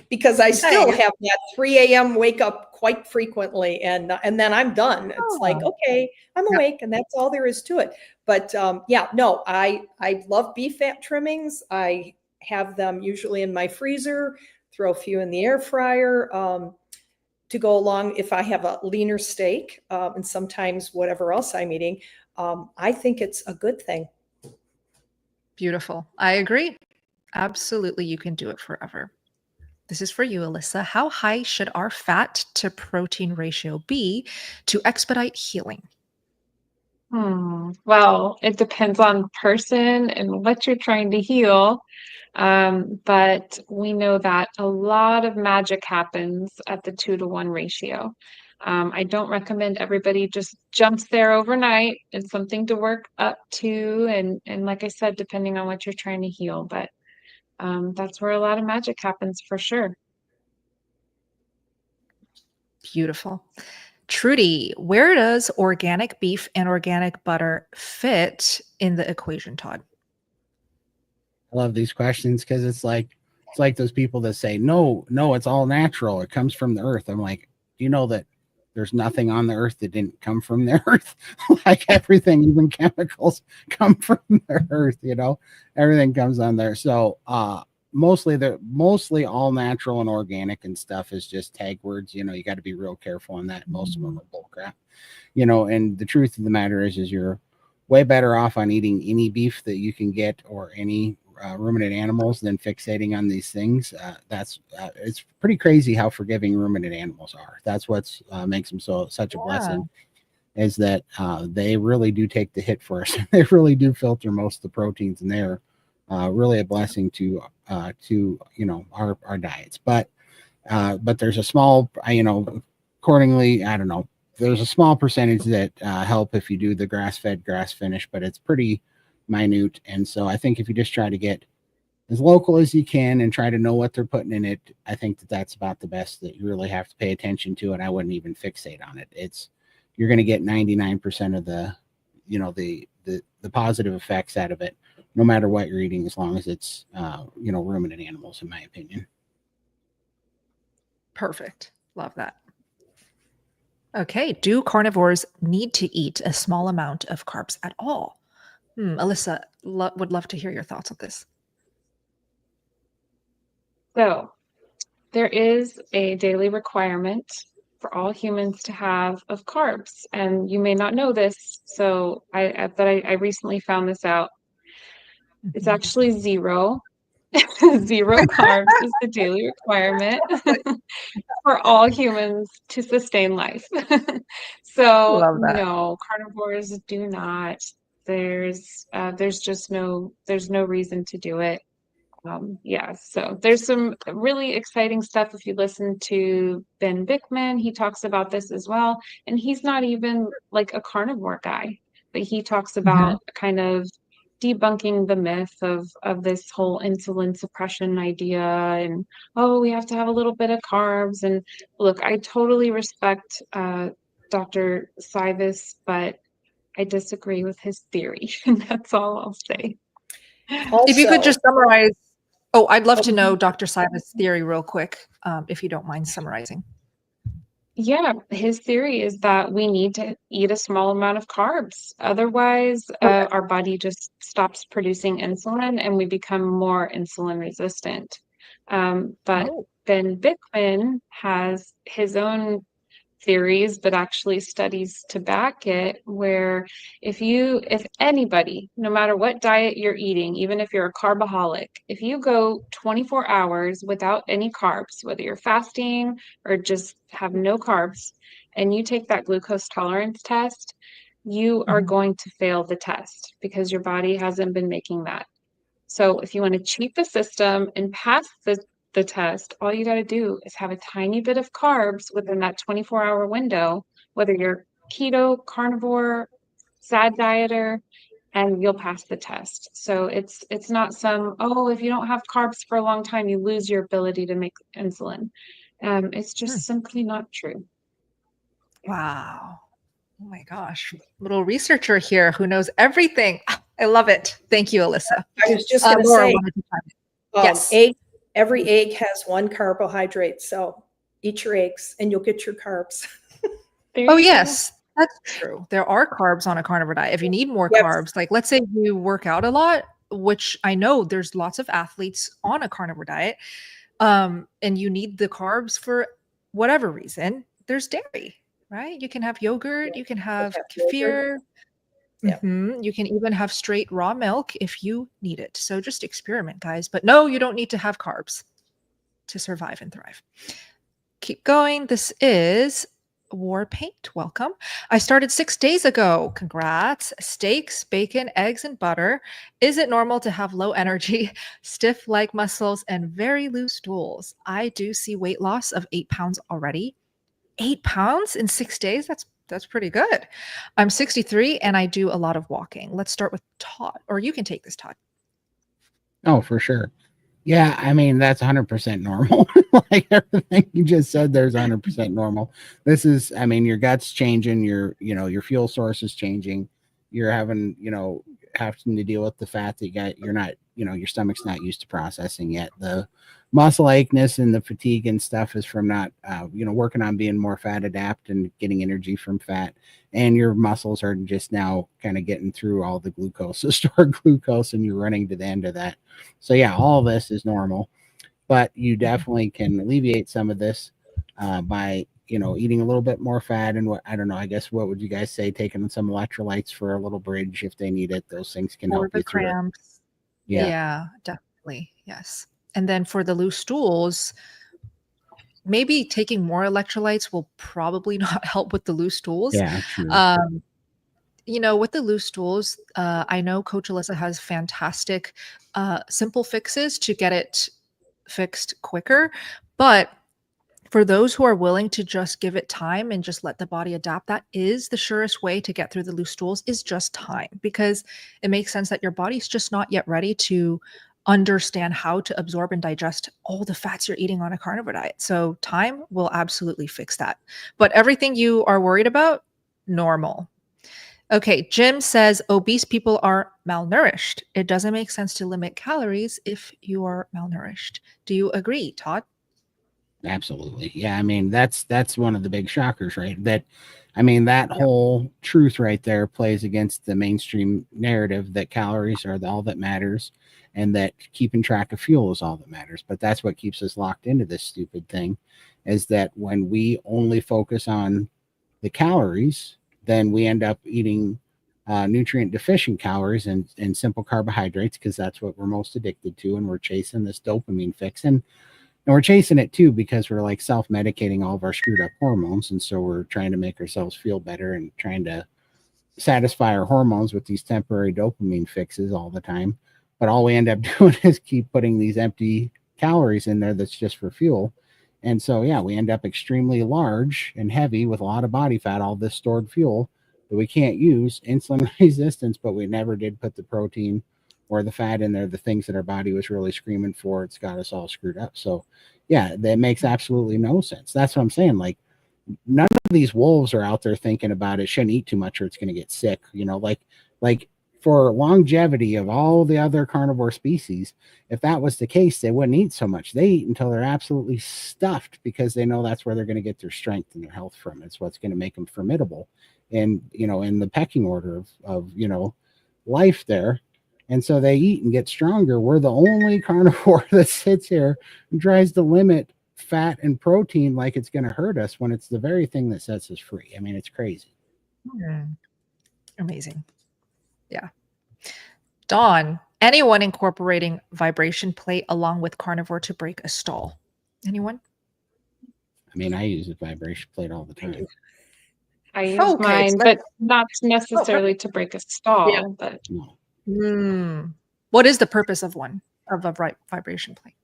because I still have that 3 a.m. wake up quite frequently. And then I'm done. It's like, okay, I'm awake, and that's all there is to it. But I love beef fat trimmings. I have them usually in my freezer, throw a few in the air fryer to go along if I have a leaner steak, and sometimes whatever else I'm eating. I think it's a good thing. Beautiful. I agree. Absolutely, you can do it forever. This is for you, Alyssa. How high should our fat to protein ratio be to expedite healing? Well, it depends on the person and what you're trying to heal. But we know that a lot of magic happens at the 2-to-1 ratio. I don't recommend everybody just jumps there overnight. It's something to work up to. And like I said, depending on what you're trying to heal, but that's where a lot of magic happens for sure. Beautiful. Trudy, where does organic beef and organic butter fit in the equation, Todd? I love these questions because it's like those people that say, no, it's all natural. It comes from the earth. I'm like, do you know that there's nothing on the earth that didn't come from the earth? Like everything, even chemicals, come from the earth, everything comes on there. So mostly all natural and organic and stuff is just tag words. You got to be real careful on that. Most of them are bull crap. And the truth of the matter is you're way better off on eating any beef that you can get or any ruminant animals than fixating on these things. It's pretty crazy how forgiving ruminant animals are. That's what makes them such a blessing, is that they really do take the hit for us. They really do filter most of the proteins, and they're really a blessing to our diets. But there's a small, accordingly, I don't know, there's a small percentage that help if you do the grass-fed, grass-finished, but it's pretty minute. And so I think if you just try to get as local as you can and try to know what they're putting in it, I think that's about the best that you really have to pay attention to. And I wouldn't even fixate on it. you're going to get 99% of the, the positive effects out of it, no matter what you're eating, as long as it's, ruminant animals, in my opinion. Perfect. Love that. Okay. Do carnivores need to eat a small amount of carbs at all? Alyssa, would love to hear your thoughts on this. So there is a daily requirement for all humans to have of carbs, and you may not know this. So I recently found this out. It's actually zero. Zero carbs is the daily requirement for all humans to sustain life. So Love that. no, carnivores do not. There's just there's no reason to do it. Yeah, so there's some really exciting stuff. If you listen to Ben Bickman, he talks about this as well. And he's not even like a carnivore guy, but he talks about kind of debunking the myth of this whole insulin suppression idea and, oh, we have to have a little bit of carbs. And look, I totally respect Dr. Sivis, but I disagree with his theory. And that's all I'll say. Also, If you could just summarize. Oh, I'd love to know Dr. Simon's theory real quick, if you don't mind summarizing. Yeah, his theory is that we need to eat a small amount of carbs. Otherwise, our body just stops producing insulin and we become more insulin resistant. But Oh. Ben Bickman has his own theories, but actually studies to back it, where if anybody, no matter what diet you're eating, even if you're a carbaholic, if you go 24 hours without any carbs, whether you're fasting or just have no carbs, and you take that glucose tolerance test, you are going to fail the test because your body hasn't been making that. So if you want to cheat the system and pass the test, all you got to do is have a tiny bit of carbs within that 24-hour window, whether you're keto, carnivore, sad dieter, and you'll pass the test. So it's not some, oh, if you don't have carbs for a long time, you lose your ability to make insulin. It's just simply not true. Wow. Oh my gosh. Little researcher here who knows everything. I love it. Thank you, Alyssa. I was just going to Laura say, wanted to chime in. Yes. every egg has one carbohydrate. So eat your eggs and you'll get your carbs. Oh, yes. That's true. There are carbs on a carnivore diet. If you need more Yes. carbs, like let's say you work out a lot, which I know there's lots of athletes on a carnivore diet, and you need the carbs for whatever reason, there's dairy, right? You can have yogurt, you can have kefir. Yeah. You can even have straight raw milk if you need it. So just experiment, guys. But no, you don't need to have carbs to survive and thrive. Keep going. This is War Paint. Welcome. I started 6 days ago. Congrats. Steaks, bacon, eggs, and butter. Is it normal to have low energy, stiff leg muscles, and very loose stools? I do see weight loss of 8 pounds already. 8 pounds in 6 days? That's pretty good. I'm 63 and I do a lot of walking. Let's start with Todd, or you can take this, Todd. Oh, for sure. Yeah, I mean, that's 100% normal. Like everything you just said, there's 100% normal. This is, I mean, your gut's changing, your fuel source is changing. You're having to deal with the fat that you got. You're not, your stomach's not used to processing yet. The muscle ache-ness and the fatigue and stuff is from not, working on being more fat adapt and getting energy from fat. And your muscles are just now kind of getting through all the glucose, the stored glucose, and you're running to the end of that. So yeah, all of this is normal, but you definitely can alleviate some of this by, eating a little bit more fat and I don't know, I guess, what would you guys say? Taking some electrolytes for a little bridge if they need it. Those things can help you through cramps. it. Yeah. Yeah, definitely. Yes. And then for the loose stools, maybe taking more electrolytes will probably not help with the loose stools. Yeah, true. With the loose stools, I know Coach Alyssa has fantastic, simple fixes to get it fixed quicker. But for those who are willing to just give it time and just let the body adapt, that is the surest way to get through the loose stools, is just time, because it makes sense that your body's just not yet ready to understand how to absorb and digest all the fats you're eating on a carnivore diet. So time will absolutely fix that. But everything you are worried about, normal. Okay, Jim says obese people are malnourished. It doesn't make sense to limit calories if you are malnourished. Do you agree, Todd? Absolutely. Yeah, I mean that's one of the big shockers, right? That Yep. whole truth right there plays against the mainstream narrative that calories are all that matters and that keeping track of fuel is all that matters. But that's what keeps us locked into this stupid thing, is that when we only focus on the calories, then we end up eating nutrient deficient calories and simple carbohydrates, because that's what we're most addicted to, and we're chasing this dopamine fix. And we're chasing it too because we're like self-medicating all of our screwed up hormones. And so we're trying to make ourselves feel better and trying to satisfy our hormones with these temporary dopamine fixes all the time. But all we end up doing is keep putting these empty calories in there that's just for fuel. And so, yeah, we end up extremely large and heavy with a lot of body fat, all this stored fuel that we can't use, insulin resistance, but we never did put the protein or the fat in there, the things that our body was really screaming for. It's got us all screwed up. So, yeah, that makes absolutely no sense. That's what I'm saying. Like, none of these wolves are out there thinking about it shouldn't eat too much or it's going to get sick, like for longevity of all the other carnivore species, if that was the case, they wouldn't eat so much. They eat until they're absolutely stuffed because they know that's where they're going to get their strength and their health from. It's what's going to make them formidable and in the pecking order of life there. And so they eat and get stronger. We're the only carnivore that sits here and tries to limit fat and protein like it's going to hurt us when it's the very thing that sets us free. I mean, it's crazy. Amazing. Yeah. Dawn, anyone incorporating vibration plate along with carnivore to break a stall? Anyone? I mean, I use a vibration plate all the time. I use Okay, mine, so but not Oh, necessarily to break a stall, but No. What is the purpose of one of a vibration plate?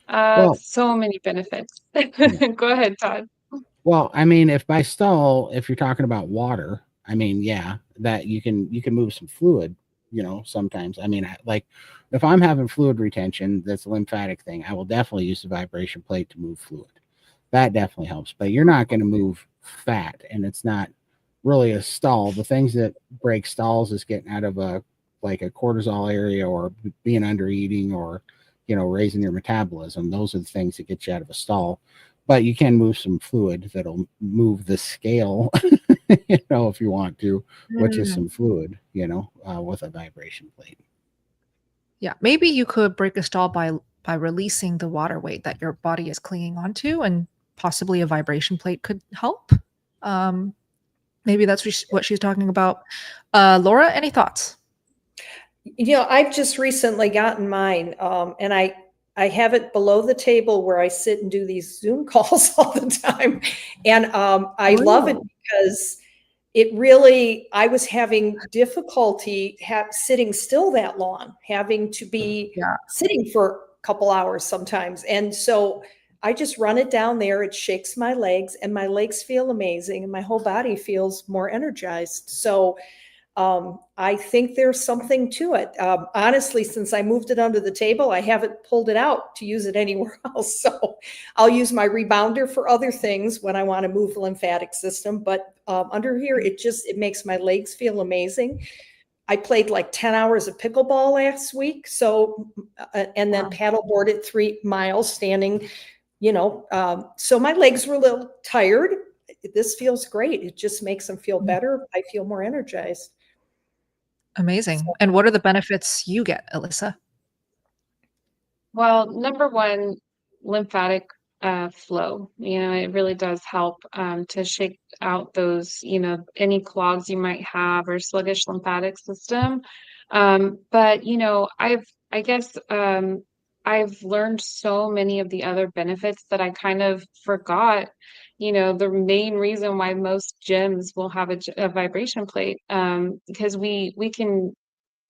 Well, so many benefits. yeah. Go ahead, Todd. Well, I mean, if by stall, if you're talking about water, I mean, yeah, that you can move some fluid, sometimes. I mean, like if I'm having fluid retention, that's a lymphatic thing, I will definitely use the vibration plate to move fluid. That definitely helps, but you're not going to move fat, and it's not really a stall. The things that break stalls is getting out of a cortisol area, or being under eating, or raising your metabolism. Those are the things that get you out of a stall. But you can move some fluid that'll move the scale, if you want to, which is some fluid, with a vibration plate. Yeah, maybe you could break a stall by releasing the water weight that your body is clinging onto, and possibly a vibration plate could help. Um, Maybe that's what she's talking about. Laura, any thoughts? I've just recently gotten mine, and I have it below the table where I sit and do these Zoom calls all the time, and I love it because it really, I was having difficulty sitting still that long, having to be Yeah. sitting for a couple hours sometimes. And so I just run it down there. It shakes my legs, and my legs feel amazing, and my whole body feels more energized. So I think there's something to it. Honestly, since I moved it under the table, I haven't pulled it out to use it anywhere else. So I'll use my rebounder for other things when I want to move the lymphatic system. But under here, it makes my legs feel amazing. I played like 10 hours of pickleball last week. So, and then paddleboarded 3 miles standing, so my legs were a little tired. This feels great. It just makes them feel better. I feel more energized. Amazing. And what are the benefits you get, Alyssa? Well, number one, lymphatic flow. It really does help to shake out those, any clogs you might have or sluggish lymphatic system. But I guess I've learned so many of the other benefits that I kind of forgot. The main reason why most gyms will have a vibration plate, because we can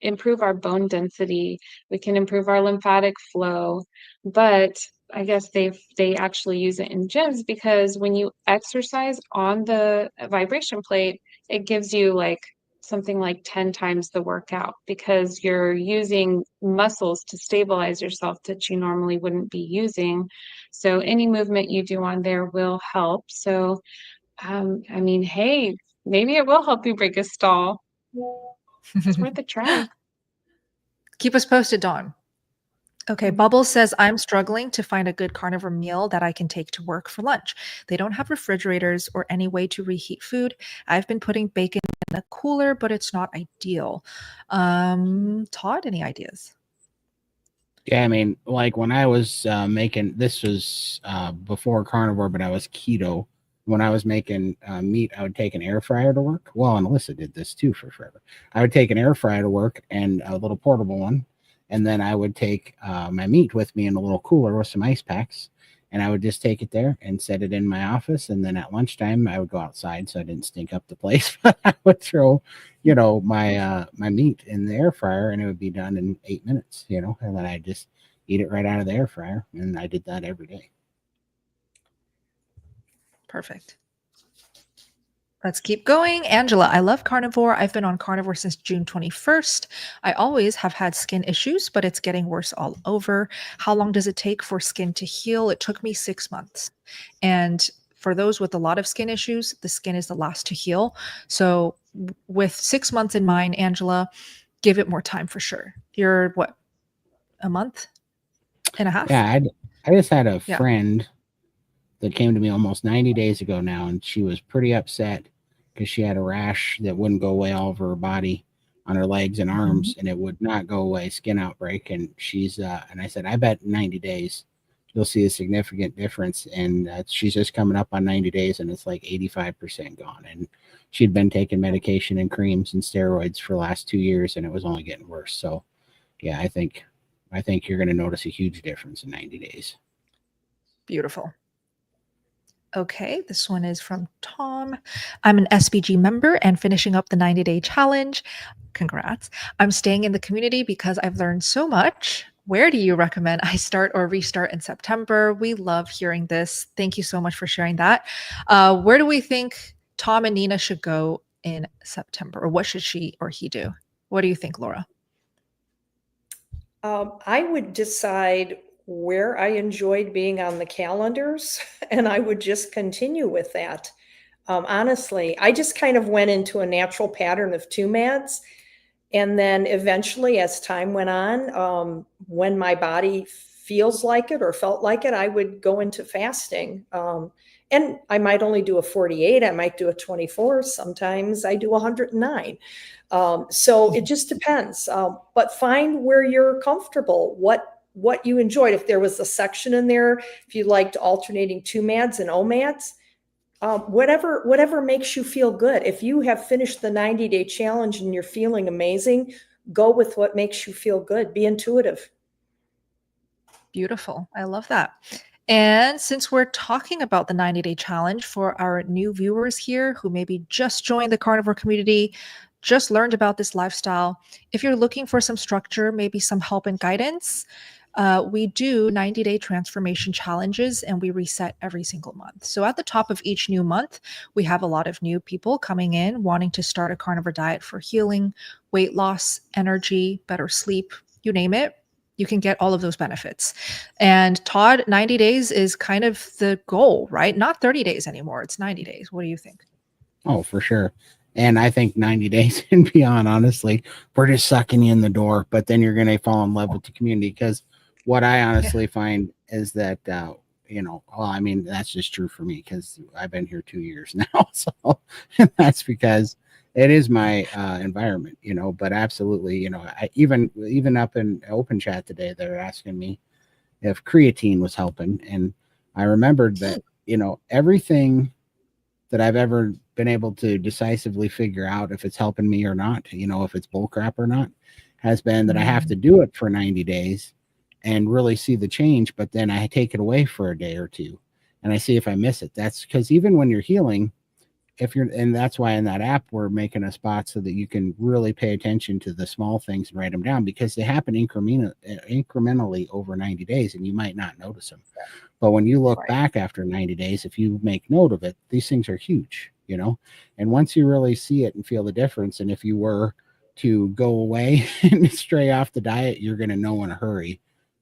improve our bone density, we can improve our lymphatic flow, but I guess they actually use it in gyms because when you exercise on the vibration plate, it gives you like something like 10 times the workout because you're using muscles to stabilize yourself that you normally wouldn't be using. So any movement you do on there will help. So I mean, hey, Maybe it will help you break a stall. It's worth a try. Keep us posted, Dawn. Okay, Bubbles says, I'm struggling to find a good carnivore meal that I can take to work for lunch. They don't have refrigerators or any way to reheat food. I've been putting bacon in a cooler, but it's not ideal. Todd, any ideas? Yeah, I mean, like when I was making this was before carnivore, but I was keto. When I was making meat, I would take an air fryer to work. Well, and Alyssa did this too for forever. I would take an air fryer to work and a little portable one, and then I would take my meat with me in a little cooler with some ice packs, and I would just take it there and set it in my office. And then at lunchtime, I would go outside so I didn't stink up the place. But I would throw, my meat in the air fryer, and it would be done in 8 minutes. And then I just eat it right out of the air fryer, and I did that every day. Perfect. Let's keep going. Angela, I love carnivore. I've been on carnivore since June 21st. I always have had skin issues, but it's getting worse all over. How long does it take for skin to heal? It took me 6 months. And for those with a lot of skin issues, the skin is the last to heal. So with 6 months in mind, Angela, give it more time for sure. You're what, a month and a half? Yeah, I just had a Yeah. friend that came to me almost 90 days ago now, and she was pretty upset because she had a rash that wouldn't go away all over her body on her legs and arms, and it would not go away, skin outbreak. And and I said, I bet 90 days you'll see a significant difference. And she's just coming up on 90 days, and it's like 85% gone. And she'd been taking medication and creams and steroids for the last 2 years, and it was only getting worse. So yeah, I think you're going to notice a huge difference in 90 days. Beautiful. Okay, this one is from Tom. I'm an SBG member and finishing up the 90-day challenge. Congrats. I'm staying in the community because I've learned so much. Where do you recommend I start or restart in September? We love hearing this. Thank you so much for sharing that. Where do we think Tom and Nina should go in September, or what should she or he do? What do you think, Laura? I would decide where I enjoyed being on the calendars, and I would just continue with that. Honestly, I just kind of went into a natural pattern of 2 MADs. And then eventually, as time went on, when my body feels like it or felt like it, I would go into fasting. And I might only do a 48, I might do a 24. Sometimes I do 109. So it just depends. But find where you're comfortable, what you enjoyed. If there was a section in there, if you liked alternating 2 MADs and OMADs, whatever makes you feel good. If you have finished the 90-day challenge and you're feeling amazing, go with what makes you feel good. Be intuitive. Beautiful. I love that. And since we're talking about the 90-day challenge, for our new viewers here who maybe just joined the carnivore community, just learned about this lifestyle, if you're looking for some structure, maybe some help and guidance, we do 90-day transformation challenges, and we reset every single month. So at the top of each new month, we have a lot of new people coming in wanting to start a carnivore diet for healing, weight loss, energy, better sleep, you name it. You can get all of those benefits. And Todd, 90 days is kind of the goal, right? Not 30 days anymore. It's 90 days. What do you think? Oh, for sure. And I think 90 days and beyond, honestly, we're just sucking you in the door, but then you're going to fall in love with the community. Because what I honestly find is that, well, I mean, that's just true for me because I've been here 2 years now. So that's because it is my environment, but absolutely, I even up in open chat today, they're asking me if creatine was helping. And I remembered that, everything that I've ever been able to decisively figure out if it's helping me or not, if it's bull crap or not, has been that I have to do it for 90 days and really see the change. But then I take it away for a day or two and I see if I miss it. That's because even when you're healing, and that's why in that app, we're making a spot so that you can really pay attention to the small things and write them down because they happen incrementally over 90 days and you might not notice them. But when you look back after 90 days, if you make note of it, these things are huge, and once you really see it and feel the difference, and if you were to go away and stray off the diet, you're going to know in a hurry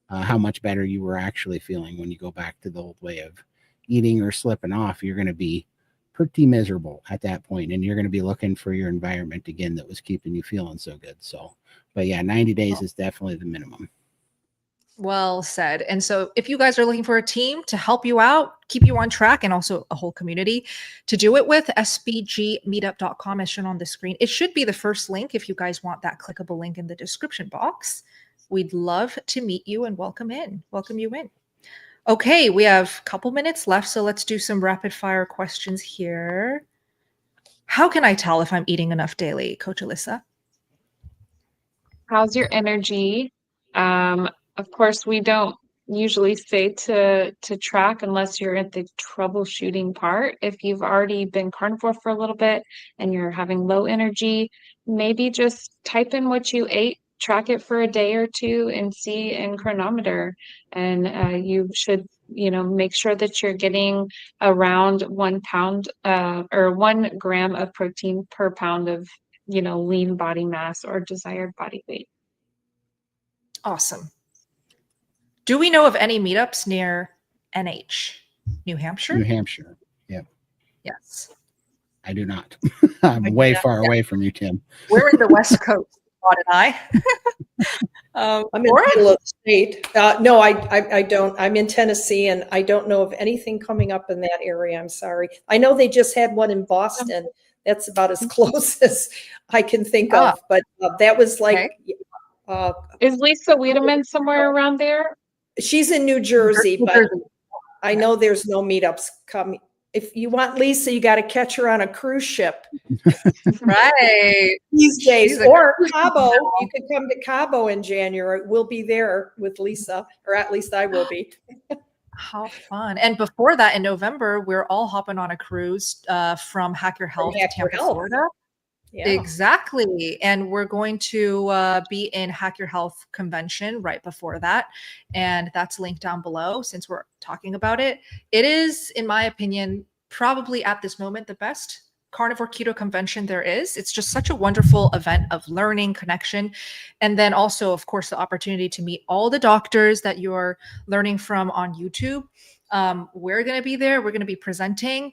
how much better you were actually feeling when you go back to the old way of eating or slipping off. You're going to be pretty miserable at that point, and you're going to be looking for your environment again that was keeping you feeling so good. So, but yeah, 90 days is definitely the minimum. Well said. And so if you guys are looking for a team to help you out, keep you on track, and also a whole community to do it with, sbgmeetup.com is shown on the screen. It should be the first link if you guys want that clickable link in the description box. We'd love to meet you and welcome you in. Okay, we have a couple minutes left, so let's do some rapid fire questions here. How can I tell if I'm eating enough daily, Coach Alyssa? How's your energy? Of course, we don't usually say to track unless you're at the troubleshooting part. If you've already been carnivore for a little bit and you're having low energy, maybe just type in what you ate, track it for a day or two, and see in Chronometer. And you should, make sure that you're getting around 1 pound or 1 gram of protein per pound of lean body mass or desired body weight. Awesome. Do we know of any meetups near NH, New Hampshire? New Hampshire. Yeah. Yes. I do not. I'm way far away from you, Tim. We're in the West Coast, Todd and I. I'm in the middle of the state. No, I don't. I'm in Tennessee, and I don't know of anything coming up in that area. I'm sorry. I know they just had one in Boston. That's about as close as I can think of. But that was like. Okay. Is Lisa Wiedemann somewhere around there? She's in New Jersey, but I know there's no meetups coming. If you want Lisa, you got to catch her on a cruise ship. Right. These days. Or Cabo. You could come to Cabo in January. We'll be there with Lisa, or at least I will be. How fun. And before that, in November, we're all hopping on a cruise from Hack Your Health to Tampa, Florida. Yeah. Exactly. And we're going to be in Hack Your Health convention right before that. And that's linked down below since we're talking about it. It is, in my opinion, probably at this moment, the best carnivore keto convention there is. It's just such a wonderful event of learning, connection. And then also, of course, the opportunity to meet all the doctors that you're learning from on YouTube. We're going to be there. We're going to be presenting.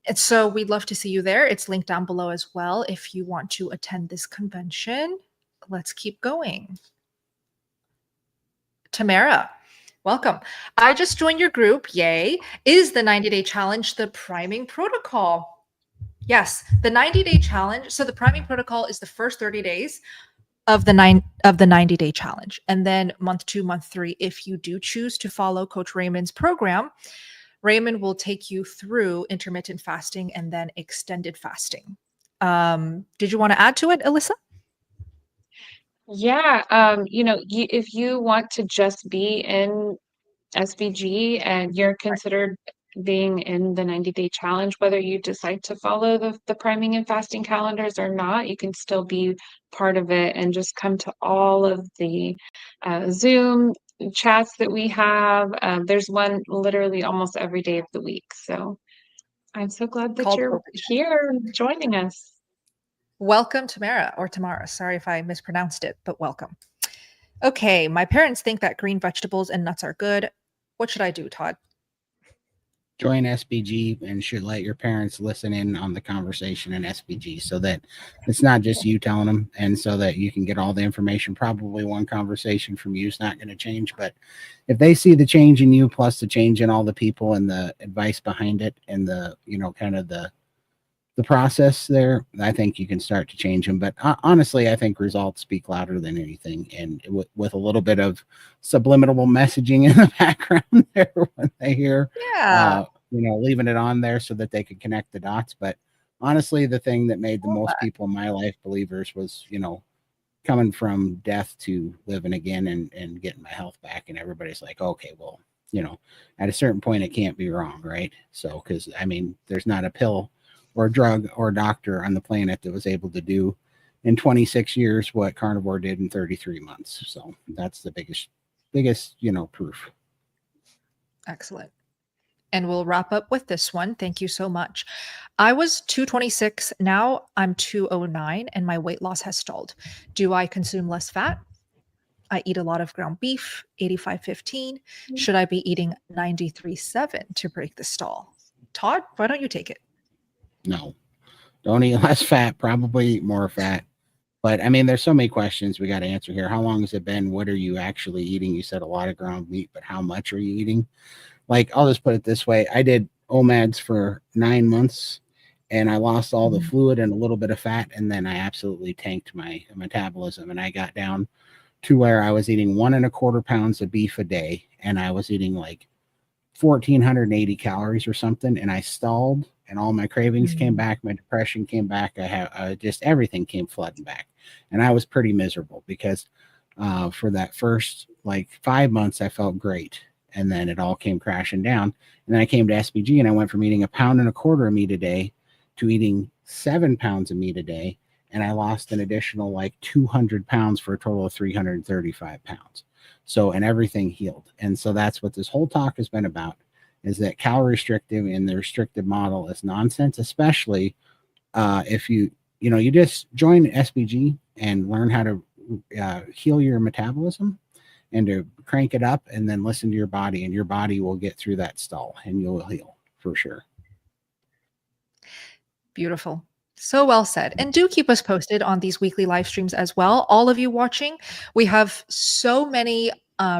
And so we'd love to see you there. It's linked down below as well if you want to attend this convention. Let's keep going. Tamara, welcome. I just joined your group. Yay. Is the 90-day challenge the priming protocol? Yes, the 90-day challenge. So the priming protocol is the first 30 days of the 90-day challenge. And then month 2, month 3, if you do choose to follow Coach Raymond's program, Raymond will take you through intermittent fasting and then extended fasting. Did you want to add to it, Alyssa? Yeah. If you want to just be in SBG and you're considered being in the 90-day challenge, whether you decide to follow the priming and fasting calendars or not, you can still be part of it and just come to all of the Zoom chats that we have. There's one literally almost every day of the week. So I'm so glad that you're here joining us. Welcome, Tamara, or Tamara. Sorry if I mispronounced it, but welcome. Okay, my parents think that green vegetables and nuts are good. What should I do, Todd? Join SBG and should let your parents listen in on the conversation in SBG so that it's not just you telling them, and so that you can get all the information. Probably one conversation from you is not going to change, but if they see the change in you plus the change in all the people and the advice behind it and the, kind of the process there, I think you can start to change them. But honestly, I think results speak louder than anything. And with a little bit of subliminal messaging in the background there when they hear, leaving it on there so that they could connect the dots. But honestly, the thing that made the most people in my life believers was, coming from death to living again and getting my health back. And everybody's like, okay, well, at a certain point, it can't be wrong, right? So, because there's not a pill or a drug or a doctor on the planet that was able to do in 26 years what carnivore did in 33 months. So that's the biggest, proof. Excellent. And we'll wrap up with this one. Thank you so much. I was 226. Now I'm 209 and my weight loss has stalled. Do I consume less fat? I eat a lot of ground beef, 85-15. Should I be eating 93-7 to break the stall? Todd, why don't you take it? No, don't eat less fat, probably eat more fat. But I mean, there's so many questions we got to answer here. How long has it been? What are you actually eating? You said a lot of ground meat, but how much are you eating? Like, I'll just put it this way. I did OMADs for 9 months and I lost all the fluid and a little bit of fat. And then I absolutely tanked my metabolism. And I got down to where I was eating 1.25 pounds of beef a day. And I was eating like 1,480 calories or something. And I stalled and all my cravings came back. My depression came back. I have just everything came flooding back. And I was pretty miserable because for that first like 5 months, I felt great. And then it all came crashing down. And then I came to SBG and I went from eating 1.25 pounds of meat a day to eating 7 pounds of meat a day. And I lost an additional like 200 pounds for a total of 335 pounds. So, and everything healed. And so that's what this whole talk has been about, is that calorie restrictive and the restrictive model is nonsense, especially if you just join SBG and learn how to heal your metabolism and to crank it up and then listen to your body, and your body will get through that stall and you'll heal for sure. Beautiful. So well said. And do keep us posted on these weekly live streams as well. All of you watching, we have so many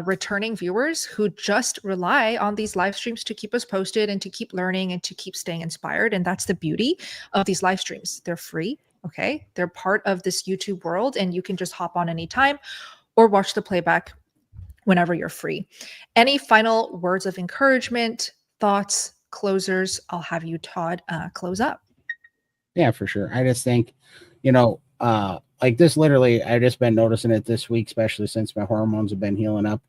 returning viewers who just rely on these live streams to keep us posted and to keep learning and to keep staying inspired. And that's the beauty of these live streams. They're free. Okay. They're part of this YouTube world, and you can just hop on anytime or watch the playback whenever you're free. Any final words of encouragement, thoughts, closers? I'll have you, Todd, close up. Yeah, for sure. I just think, like this, literally, I've just been noticing it this week, especially since my hormones have been healing up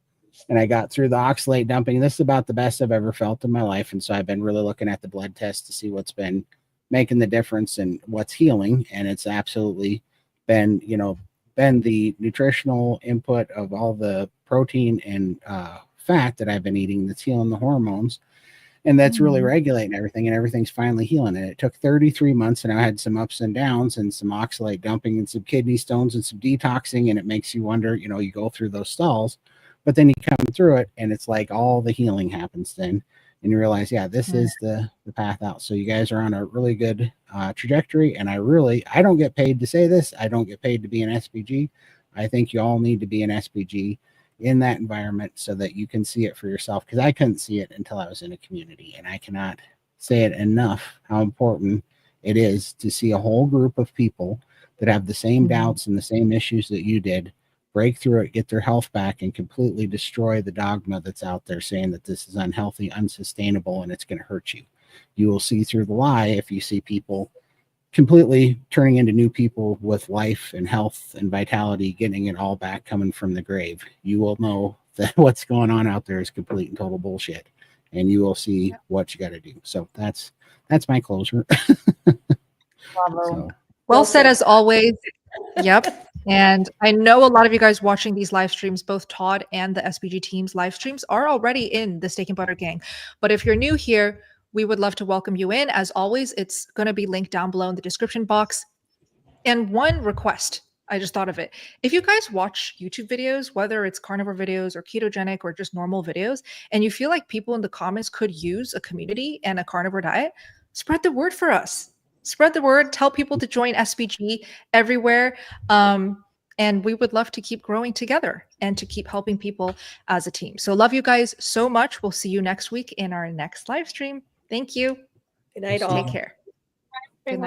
and I got through the oxalate dumping. This is about the best I've ever felt in my life. And so I've been really looking at the blood test to see what's been making the difference and what's healing. And it's absolutely been, been the nutritional input of all the protein and fat that I've been eating that's healing the hormones. And that's really regulating everything, and everything's finally healing. And it took 33 months, and I had some ups and downs and some oxalate dumping and some kidney stones and some detoxing. And it makes you wonder, you go through those stalls, but then you come through it and it's like all the healing happens then. And you realize, yeah, this is the path out. So you guys are on a really good trajectory. And I don't get paid to say this. I don't get paid to be an SPG. I think you all need to be an SPG in that environment so that you can see it for yourself, because I couldn't see it until I was in a community. And I cannot say it enough how important it is to see a whole group of people that have the same doubts and the same issues that you did break through it, get their health back, and completely destroy the dogma that's out there saying that this is unhealthy, unsustainable, and it's going to hurt you. You will see through the lie if you see people completely turning into new people with life and health and vitality, getting it all back, coming from the grave. You will know that what's going on out there is complete and total bullshit, and you will see what you got to do. So that's my closer. So, well said as always. Yep. And I know a lot of you guys watching these live streams, both Todd and the SBG team's live streams, are already in the Steak and Butter Gang. But if you're new here, we would love to welcome you in. As always, it's going to be linked down below in the description box. And one request, I just thought of it. If you guys watch YouTube videos, whether it's carnivore videos or ketogenic or just normal videos, and you feel like people in the comments could use a community and a carnivore diet, spread the word for us. Spread the word. Tell people to join SBG everywhere. And we would love to keep growing together and to keep helping people as a team. So love you guys so much. We'll see you next week in our next live stream. Thank you. Good night, all. Take care. Good night.